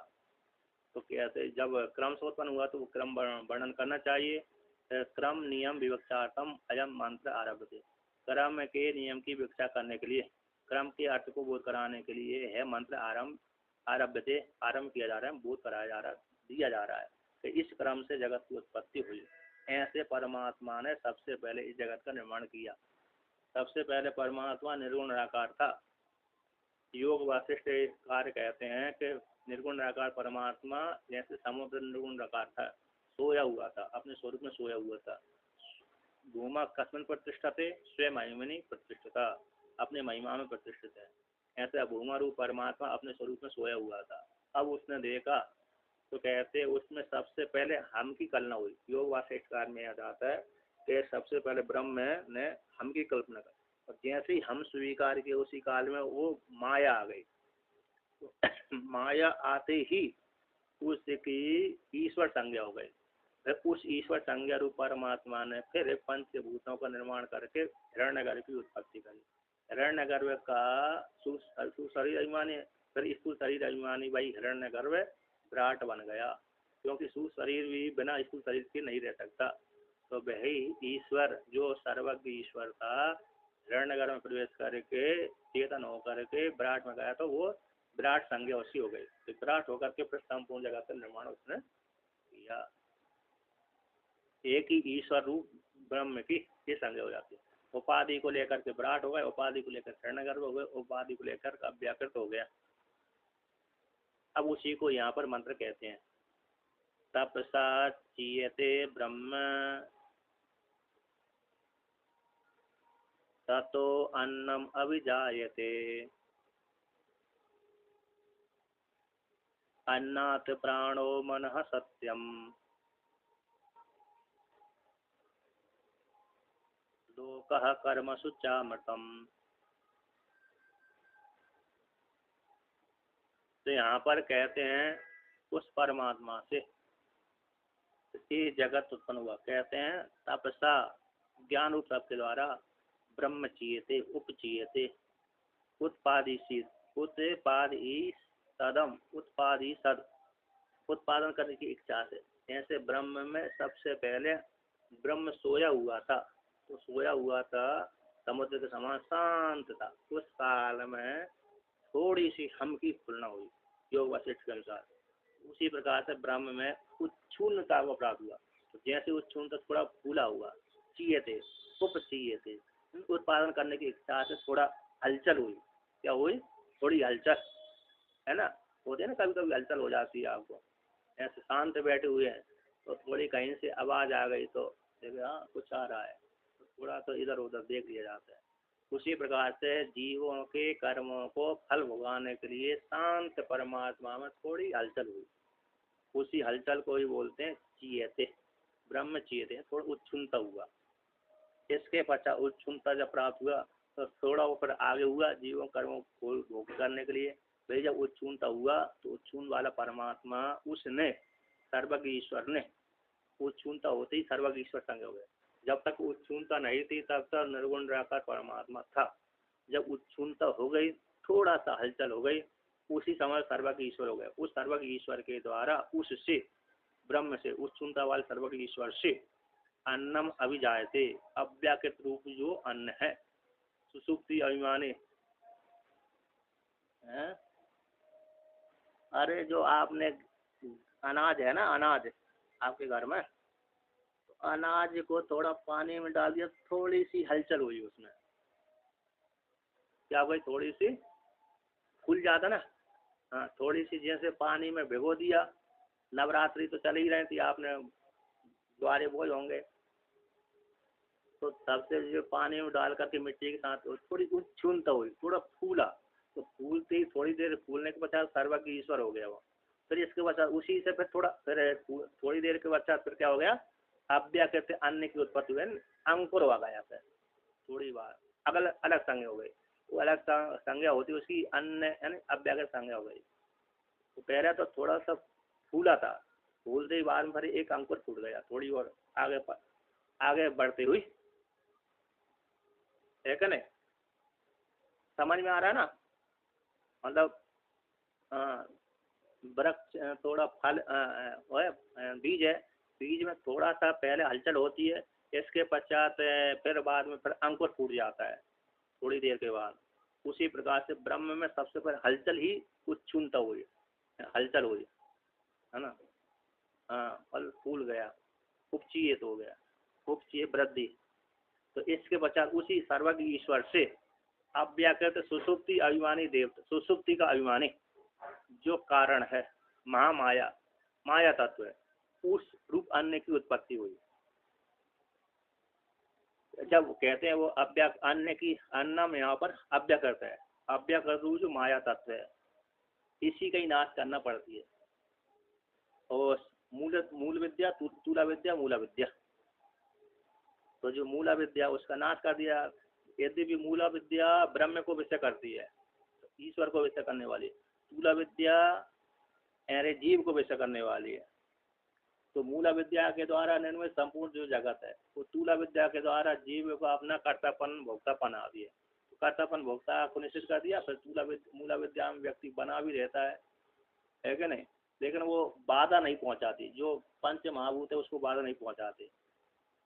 Speaker 1: तो कहते जब क्रम से उत्पन्न हुआ तो वो क्रम वर्णन करना चाहिए। क्रम नियम विवक्षार्थम अयम मंत्र आरभ थे, क्रम के नियम की विवक्षा करने के लिए, क्रम के अर्थ को बोध कराने के लिए है मंत्र आरभ्य थे, आरम्भ किया जा रहा है, बोध कराया जा रहा है, दिया जा रहा है। तो इस क्रम से जगत की उत्पत्ति हुई। ऐसे परमात्मा ने सबसे पहले इस जगत का निर्माण किया। सबसे पहले परमात्मा निर्गुण निराकार था। योग वासिष्ठ कार्य कहते हैं कि निर्गुण निराकार परमात्मा जैसे समुद्र निर्गुण निराकार था, सोया हुआ था, अपने स्वरूप में सोया हुआ था। भूमा कस्मिन प्रतिष्ठा थे, स्वयं महिमनि प्रतिष्ठिता, अपने महिमा में प्रतिष्ठित है। ऐसा भूमा रूप परमात्मा अपने स्वरूप में सोया हुआ था। अब उसने देखा तो कहते उसमें सबसे पहले हम की कल्पना हुई। योग वासिष्ठ कार्य में याद आता है कि सबसे पहले ब्रह्म ने हम की कल्पना कर, और जैसे ही हम स्वीकार किए उसी काल में वो माया आ गई। तो माया आते ही उसकी ईश्वर संज्ञा हो गई। फिर उस ईश्वर संज्ञा रूप परमात्मा ने फिर पंचभूतों का निर्माण करके हिरण्यगर्भ की उत्पत्ति करी। हिरण्यगर्भ का सुशरीर अभिमानी, फिर स्थूल शरीर अभिमानी भाई हिरण्यगर्भ विराट बन गया, क्योंकि सुशरीर भी बिना स्थूल शरीर के नहीं रह सकता। तो वही ईश्वर जो सर्वज्ञ ईश्वर था, हिरण्यगर्भ में प्रवेश करके चेतन होकर के विराट में गया, तो वो विराट संज्ञा उसकी हो गई। तो विराट होकर के फिर संपूर्ण जगत का निर्माण उसने किया। एक ही ईश्वर रूप ब्रह्म की ये संज्ञा हो जाती है। उपाधि को लेकर के विराट हो गए, उपाधि को लेकर हिरण्यगर्भ हो गए, उपाधि को लेकर अव्याकृत हो गया। अब उसी को यहाँ पर मंत्र कहते हैं। तपसा चीयते ब्रह्म ततो अन्नम अभिजायते, अन्नात् प्राणो मनः सत्यम, लोकः कर्मसु चामृतम्। तो यहाँ पर कहते हैं उस परमात्मा से ये जगत उत्पन्न हुआ। कहते हैं तपसा ज्ञान रूप के द्वारा, ब्रह्म चीयते उपचीयते, उत्पादी सदम, उत्पादी सद, उत्पादन करने की इच्छा से। ऐसे ब्रह्म में सबसे पहले ब्रह्म सोया हुआ था, तो सोया हुआ था समुद्र के समान शांत था। उस काल में थोड़ी सी हम की खुलना हुई योग वशिष्ठ के अनुसार। उसी प्रकार से ब्रह्म में उच्छून्नता को प्राप्त हुआ। तो जैसे उच्छून्नता थोड़ा फूला हुआ, चीयते उपचीयते, उत्पादन करने की इच्छा से थोड़ा हलचल हुई। क्या हुई? थोड़ी हलचल, है ना, होते हैं ना कभी कभी हलचल हो जाती है आपको। ऐसे शांत बैठे हुए हैं तो थोड़ी कहीं से आवाज आ गई तो हाँ कुछ आ रहा है, तो थोड़ा तो इधर उधर देख लिया जाता है। उसी प्रकार से जीवों के कर्मों को फल भुगाने के लिए शांत परमात्मा में थोड़ी हलचल हुई। उसी हलचल को ही बोलते हैं चीयते, ब्रह्म चीयते, थोड़ा उच्छुनता हुआ। इसके पश्चात उच्छुनता जब प्राप्त हुआ तो थोड़ा ऊपर आगे हुआ जीवों कर्मों को भोग करने के लिए। भाई जब उच्छूनता हुआ तो उच्छून वाला परमात्मा उसने सर्वज्ञ ईश्वर ने, उच्छूनता होते ही सर्वज्ञ ईश्वर संग हो गए। जब तक उच्छूनता नहीं थी तब तक निर्गुण निराकार परमात्मा था। जब उच्छूनता हो गई, थोड़ा सा हलचल हो गई, उसी समय सर्वज्ञ ईश्वर हो गए। उस सर्वज्ञ ईश्वर के द्वारा उससे ब्रह्म से, उच्छूनता वाले सर्वज्ञ ईश्वर से अन्नम अभिजायते, अव्याकृत रूप जो अन्न है, सुसुप्ति अभिमानी है। अरे जो आपने अनाज है ना, अनाज आपके घर में, तो अनाज को थोड़ा पानी में डाल दिया, थोड़ी सी हलचल हुई उसमें, क्या भाई थोड़ी सी खुल जाता ना। हाँ थोड़ी सी, जैसे पानी में भिगो दिया, नवरात्रि तो चल ही रही थी, आपने द्वारे बोए होंगे, तो तब से जो पानी में डाल करके मिट्टी के साथ थोड़ी छूनता हुई थोड़ा फूला, तो फूलते ही थोड़ी देर फूलने के पश्चात सर्वज्ञ ईश्वर हो गया वो। फिर इसके पश्चात उसी से फिर थोड़ी देर के पश्चात फिर क्या हो गया, अव्याकृत अन्न की उत्पत्ति हुई, अंकुर हुआ गया। फिर थोड़ी बार अगल अलग संज्ञा हो गई, वो अलग संज्ञा होती उसकी अन्न यानी अव्याकृत संज्ञा हो गई। तो पहले तो थोड़ा सा फूला था, फूलते ही बाद में फिर एक अंकुर फूट गया, थोड़ी और आगे बढ़ती हुई, है क्या नहीं? समझ में आ रहा है ना? मतलब वृक्ष थोड़ा फल बीज है, बीज में थोड़ा सा पहले हलचल होती है, इसके पश्चात फिर बाद में फिर अंकुर फूट जाता है थोड़ी देर के बाद। उसी प्रकार से ब्रह्म में सबसे पहले हलचल ही कुछ चुनता हुई, हलचल हुई, है ना? हाँ, फल फूल गया, उपचीयत हो गया, उपचीय वृद्धि। तो इसके पश्चात उसी सर्वज्ञ ईश्वर से अव्याकृत सुसुप्ति अभिमानी देवता, सुसुप्ति का अभिमानी जो कारण है महामाया, माया तत्व है, उस रूप अन्न की उत्पत्ति हुई। जब कहते हैं वो अव्याक अन्न की, अन्न में यहाँ पर अव्याकृत है, अव्याकृत जो माया तत्व है, इसी का ही नाश करना पड़ती है। और मूल विद्या तूला विद्या मूला विद्या, तो जो मूला विद्या उसका नाश कर दिया। यदि भी मूला विद्या ब्रह्म को विषय करती है, ईश्वर को विषय करने वाली, तूला विद्या अरे जीव को विषय करने वाली है। तो मूला विद्या के द्वारा निर्मित संपूर्ण जो जगत है, वो तूला विद्या के द्वारा जीव को अपना कर्तापन भोक्तापन आ दिए, तो कर्तापन भोक्ता को निश्चित कर दिया। फिर मूला विद्या में व्यक्ति बना भी रहता है कि नहीं? लेकिन वो बाधा नहीं पहुंचाती, जो पंच महाभूत है उसको बाधा नहीं पहुंचाते।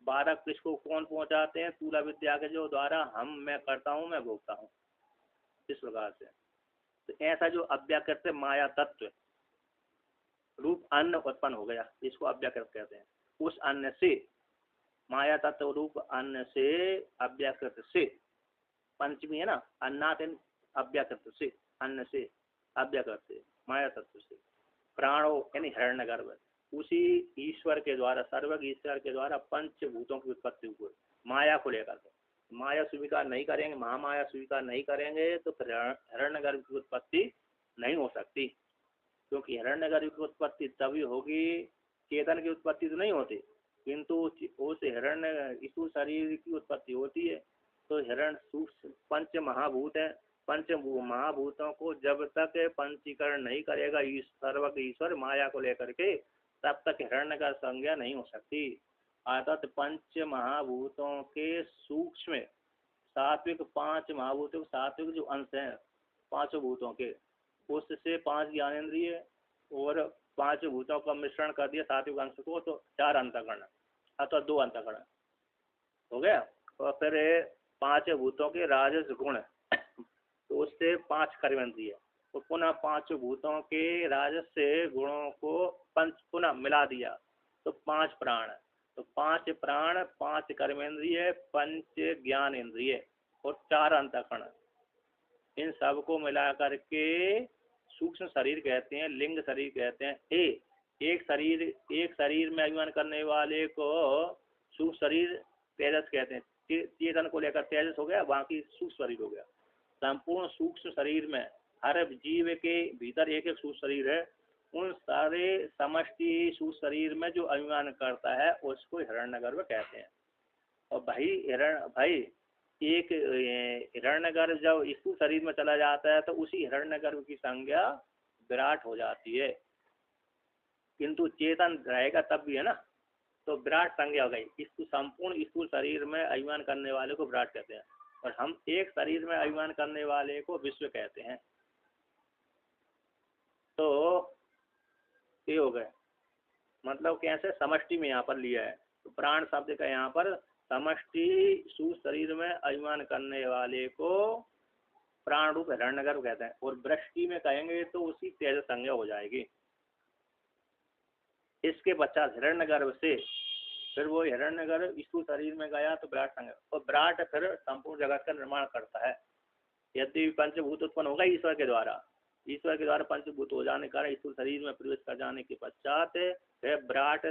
Speaker 1: बाधा किसको कौन पहुंचाते हैं? तूला विद्या के जो द्वारा मैं करता हूँ, मैं भोगता हूँ, इस प्रकार से। तो ऐसा जो अव्याकृत माया तत्व रूप अन्न उत्पन्न हो गया, इसको अव्याकृत कहते हैं। उस अन्न से, माया तत्व रूप अन्न से, अव्याकृत से, पंचमी है ना, अन्नात अव्याकृत से, अन्न से अव्याकृत से, माया तत्व से, प्राणो यानी हिरण्यगर्भ, उसी ईश्वर के द्वारा, सर्वज्ञ ईश्वर के द्वारा पंचभूतों की उत्पत्ति हुई माया को लेकर के। माया स्वीकार नहीं करेंगे, महामाया स्वीकार नहीं करेंगे तो फिर हिरण्यगर्भ की उत्पत्ति नहीं हो सकती, क्योंकि हिरण्यगर्भ की उत्पत्ति तभी होगी, चेतन की उत्पत्ति तो नहीं होती, किंतु उस हिरण्य स्थूल शरीर की उत्पत्ति होती है। तो हिरण्य पंच महाभूत है, पंच महाभूतों को जब तक पंचीकरण नहीं करेगा सर्वज्ञ ईश्वर माया को लेकर के, तब तक हिरण्य का संज्ञा नहीं हो सकती। अर्थात पंच महाभूतों के सूक्ष्म सात्विक, पांच महाभूतों के सात्विक जो अंश हैं पांचों भूतों के, उससे 5 ज्ञानेंद्रिय और 5 भूतों का मिश्रण कर दिया सात्विक अंश को, तो 4 अंतःकरण अथवा 2 अंतःकरण हो गया। और फिर 5 भूतों के राजस गुण, तो उससे 5 कर्मेंद्रिय, तो पुनः 5 भूतों के राजस से गुणों को पुनः मिला दिया, तो 5 प्राण, तो 5 प्राण, 5 कर्मेंद्रिय, 5 ज्ञानेंद्रिय और 4 अंतःकरण, इन सबको मिला करके सूक्ष्म शरीर कहते हैं, लिंग शरीर कहते हैं। एक शरीर में अभिमान करने वाले को सूक्ष्म शरीर तेजस कहते हैं। चेतन को लेकर तेजस हो गया, बाकी सूक्ष्म शरीर हो गया। संपूर्ण सूक्ष्म शरीर में हर जीव के भीतर एक एक सूक्ष्म शरीर है, उन सारे समष्टि सूक्ष्म शरीर में जो अभिमान करता है उसको हिरण्यगर्भ कहते हैं। और भाई एक हिरण्यगर्भ जब स्थूल शरीर में चला जाता है तो उसी हिरण्यगर्भ की संज्ञा विराट हो जाती है, किंतु चेतन रहेगा तब भी, है ना, तो विराट संज्ञा हो गई। इसको संपूर्ण स्थूल शरीर में अभिमान करने वाले को विराट कहते हैं, और हम एक शरीर में अभिमान करने वाले को विश्व कहते हैं। तो ये हो गए, मतलब कैसे समष्टि में यहाँ पर लिया है, तो प्राण शब्द का यहाँ पर समष्टि सूक्ष्म शरीर में अभिमान करने वाले को प्राण रूप हिरण्यगर्भ कहते हैं। और वृष्टि में कहेंगे तो उसकी तेज संज्ञा हो जाएगी। इसके पश्चात हिरण्यगर्भ से फिर वो हिरण्यगर्भ स्थूल शरीर में गया तो विराट संज्ञा, और विराट फिर संपूर्ण जगत का निर्माण करता है। यदि पंचभूत उत्पन्न होगा ईश्वर के द्वारा पंचभूत हो जाने का स्थूल शरीर में प्रवेश कर जाने के पश्चात विराट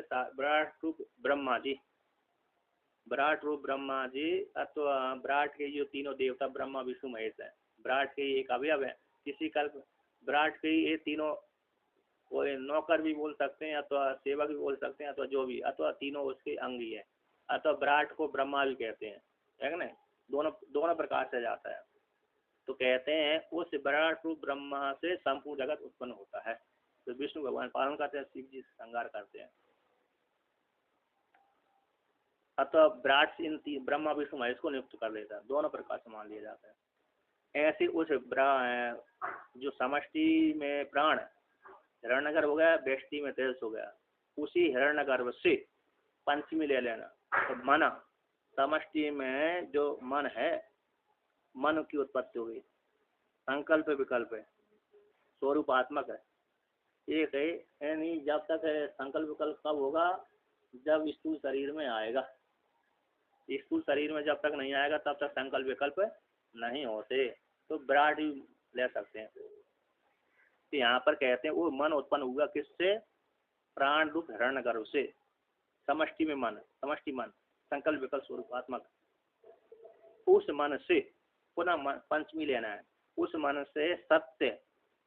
Speaker 1: रूप ब्रह्मा जी, विराट रूप ब्रह्मा जी अथवा विराट के जो तीनों देवता ब्रह्मा विष्णु महेश है, विराट के एक अवयव है। किसी कल्प विराट के ये तीनों कोई नौकर भी बोल सकते हैं अथवा सेवक भी बोल सकते हैं अथवा जो भी, अथवा तीनों उसके अंग ही है, अथवा विराट को ब्रह्मा भी कहते हैं, है ना। दोनों दोनों प्रकार से जाता है। तो कहते हैं उस विराट रूप ब्रह्मा से संपूर्ण जगत उत्पन्न होता है। तो विष्णु भगवान पालन करते हैं, शिव जी श्रृंगार करते हैं। अतः विराट से इन ब्रह्मा विष्णु महेश को नियुक्त कर देता है, दोनों प्रकार से मान लिया जाता है। ऐसे उस जो समष्टि में प्राण हिरण्यगर्भ हो गया, व्यष्टि में तेजस हो गया, उसी हिरण्यगर्भ से पंचमी ले लेना तो मन, समष्टि में जो मन है, मन की उत्पत्ति हुई, संकल्प विकल्प है, स्वरूपात्मक है, एक है। यानी जब तक संकल्प विकल्प कब होगा, जब स्थूल शरीर में आएगा। स्थूल शरीर में जब तक नहीं आएगा तब तक संकल्प विकल्प नहीं होते। तो विराट ही ले सकते हैं। तो यहाँ पर कहते हैं वो मन उत्पन्न हुआ किससे, प्राण रूप हिरण्यगर्भ से, समष्टि में मन, समष्टि मन संकल्प विकल्प स्वरूपात्मक, उस मन से पुनः पंचमी लेना है, उस मन से सत्य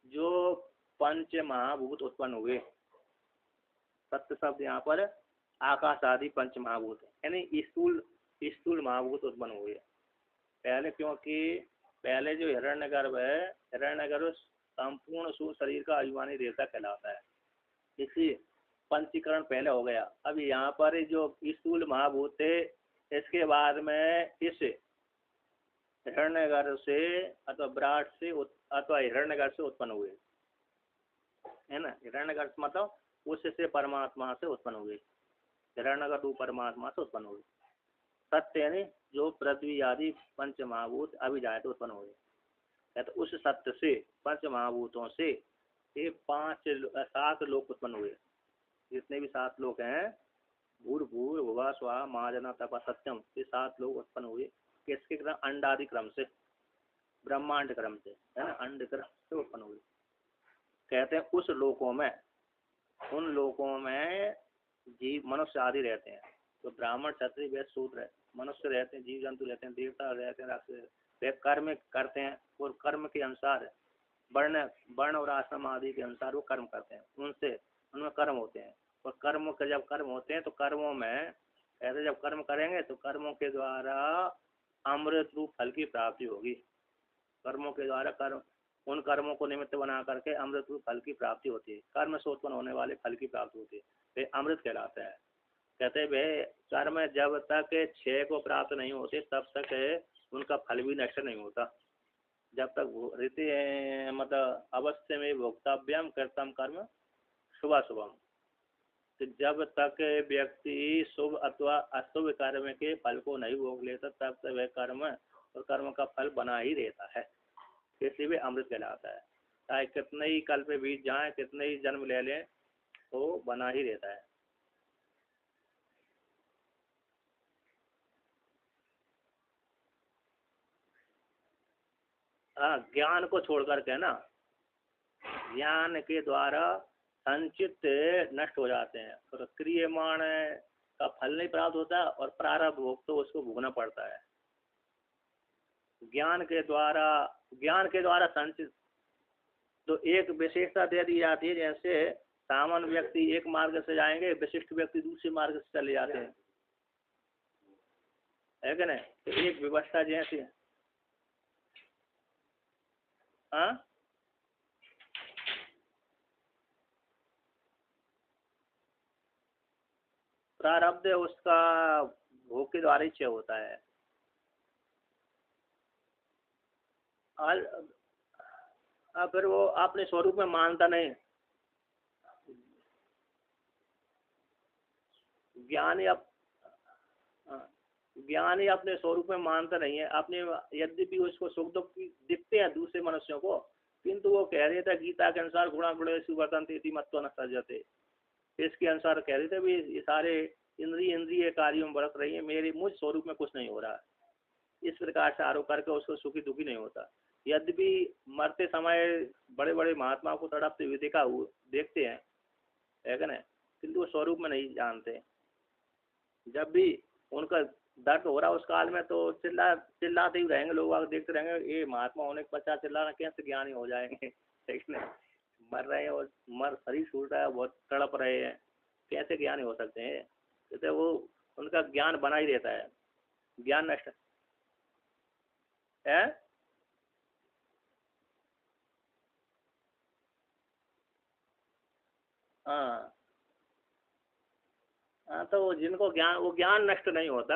Speaker 1: जो पंच महाभूत उत्पन्न हुए। सत्य शब्द यहाँ पर आकाश आदि पंच महाभूत यानी स्थूल महाभूत उत्पन्न हुए पहले, क्योंकि पहले जो हिरण्यगर्भ है, हिरण्यगर्भ संपूर्ण सूर्य शरीर का अभिमानी देवता कहलाता है, इसी पंचीकरण पहले हो गया। अब यहाँ पर जो स्थूल महाभूत थे, इसके बाद में इस हिरण्यगर्भ से अथवा विराट से अथवा हिरण्यगर्भ से उत्पन्न हुए, है ना। हिरण्यगर्भ मतलब उससे परमात्मा से उत्पन्न हुए, हिरण्यगर्भ परमात्मा से उत्पन्न हुए। सत्य यानी जो पृथ्वी आदि पंच महाभूत अभी जाए तो उत्पन्न हुए। तो उस सत्य से पंच महाभूतों से ये 7 लोक उत्पन्न हुए। जितने भी 7 लोक हैं, भूर्भुव भुवः स्वः महाजना तपः सत्यम, ये 7 लोग उत्पन्न हुए। किसके क्रम, अंडादि क्रम से, ब्रह्मांड क्रम से, है ना, अंड क्रम से उत्पन्न हुए। कहते हैं उस लोकों में, उन लोकों में जीव मनुष्य आदि रहते हैं। तो ब्राह्मण क्षत्रिय वैश्य शूद्र मनुष्य रहते हैं, जीव जंतु रहते हैं, देवता रहते हैं, राक्षस, वे कर्म करते हैं और कर्म के अनुसार वर्ण और आश्रम आदि के अनुसार वो कर्म करते हैं, उनमें कर्म होते हैं। और कर्म के जब कर्म होते हैं तो कर्मों में ऐसे जब कर्म करेंगे तो कर्मों के द्वारा अमृत रूप फल की प्राप्ति होगी। कर्मों के द्वारा उन कर्मों को निमित्त बना करके अमृत रूप फल की प्राप्ति होती है। कर्म से उत्पन्न होने वाले फल की प्राप्ति होती है, वे अमृत कहलाता है। कहते हैं वे कर्म जब तक क्षय को प्राप्त नहीं होते तब तक उनका फल भी नष्ट नहीं होता। जब तक रीति मतलब अवश्य में भोक्तव्यम कर्तम कर्म शुभाशुभम, तो जब तक व्यक्ति शुभ अथवा अशुभ कर्म के फल को नहीं भोग लेता तब तक वह कर्म और कर्म का फल बना ही रहता है, इसलिए वे अमृत कहलाता है। चाहे कितने ही कल्प बीत जाए, कितने ही जन्म ले लें, तो बना ही रहता है। हाँ, ज्ञान को छोड़ करके ना, ज्ञान के द्वारा संचित नष्ट हो जाते हैं और क्रियमाण का फल नहीं प्राप्त होता और प्रारब्ध भोग तो उसको भोगना पड़ता है। ज्ञान के द्वारा संचित तो एक विशेषता दे दी जाती है, जैसे सामान्य व्यक्ति एक मार्ग से जाएंगे, विशिष्ट व्यक्ति दूसरे मार्ग से चले जाते हैं, है कि नहीं। तो एक व्यवस्था जैसी, हाँ, प्रारब्ध उसका भोग के द्वारा ही क्षय होता है। फिर वो अपने स्वरूप में मानता नहीं। ज्ञानी अपने स्वरूप में मानता नहीं है अपने, यद्यपि उसको सुख दुख दिखते हैं दूसरे मनुष्यों को, किंतु वो कह रहे थे गीता के अनुसार गुणा गुणेषु वर्तन्ते मत्वा न सज्जते, इसके अनुसार कह रहे थे भी ये सारे इंद्रिय कार्यों में बरत रही है, मेरे मुझ स्वरूप में कुछ नहीं हो रहा। इस प्रकार से आरोप करके उसको सुखी दुखी नहीं होता। यद्यपि मरते समय बड़े बड़े महात्माओं को तड़पते हुए देखते हैं, है ना, किंतु वो स्वरूप में नहीं जानते। जब भी उनका दर्द हो रहा है उस काल में तो चिल्लाते ही रहेंगे, लोग आगे देखते रहेंगे, ये महात्मा होने के पश्चात चिल्लाना, कैसे ज्ञानी हो जाएंगे। ठीक है, मर रहे हैं और शरीर छूट रहा है, बहुत तड़प रहे हैं, कैसे ज्ञानी हो सकते हैं। जैसे वो उनका ज्ञान बना ही रहता है, ज्ञान नष्ट है। हाँ हाँ, तो जिनको ज्ञान, वो ज्ञान नष्ट नहीं होता,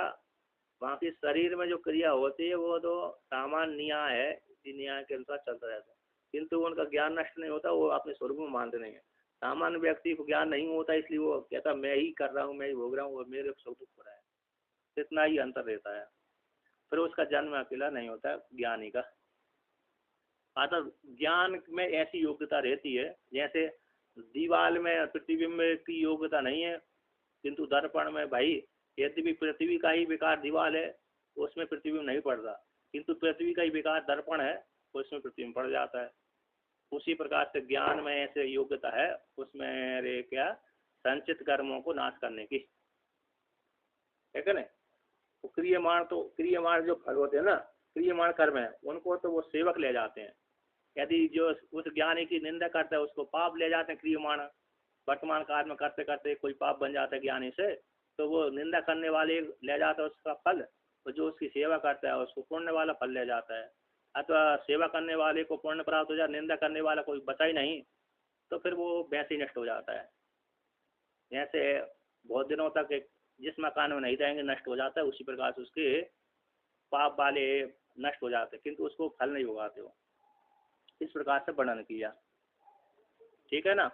Speaker 1: बाकी शरीर में जो क्रिया होती है वो तो सामान्य न्याय है, इसी न्याय के अनुसार चलता रहता है, किंतु उनका ज्ञान नष्ट नहीं होता, वो अपने स्वरूप में मानते नहीं है। सामान्य व्यक्ति को ज्ञान नहीं होता, इसलिए वो कहता मैं ही कर रहा हूँ, मैं ही भोग रहा हूँ, और मेरे स्वरूप हो रहा है, इतना ही अंतर रहता है। फिर उसका जन्म अकेला नहीं होता ज्ञानी का। अतः ज्ञान में ऐसी योग्यता रहती है, जैसे दीवाल में प्रतिबिंब की योग्यता नहीं है, किंतु दर्पण में भाई, यद्यपि पृथ्वी का ही विकार दीवाल है, उसमें प्रतिबिंब नहीं पड़ता, किंतु पृथ्वी का ही विकार दर्पण है, उसमें प्रतिबिंब पड़ जाता है। उसी प्रकार से ज्ञान में ऐसे योग्यता है, उसमें रे क्या, संचित कर्मों को नाश करने की, ठीक है ना। तो क्रियमाण जो फल होते हैं ना, क्रियमाण कर्म है, उनको तो वो सेवक ले जाते हैं। यदि जो उस ज्ञानी की निंदा करता है उसको पाप ले जाते हैं क्रियमाण, वर्तमान काल में करते करते कोई पाप बन जाता है ज्ञानी से, तो वो निंदा करने वाले ले जाता है उसका फल, तो जो उसकी सेवा करता है उसको पुण्य वाला फल ले जाता है। अथवा सेवा करने वाले को पुण्य प्राप्त हो जाए, निंदा करने वाला कोई बचा ही नहीं, तो फिर वो वैसे ही नष्ट हो जाता है। जैसे बहुत दिनों तक एक जिस मकान में नहीं रहेंगे नष्ट हो जाता है, उसी प्रकार से उसके पाप वाले नष्ट हो जाते हैं, किंतु उसको फल नहीं उगाते हो। इस प्रकार से वर्णन किया, ठीक है ना।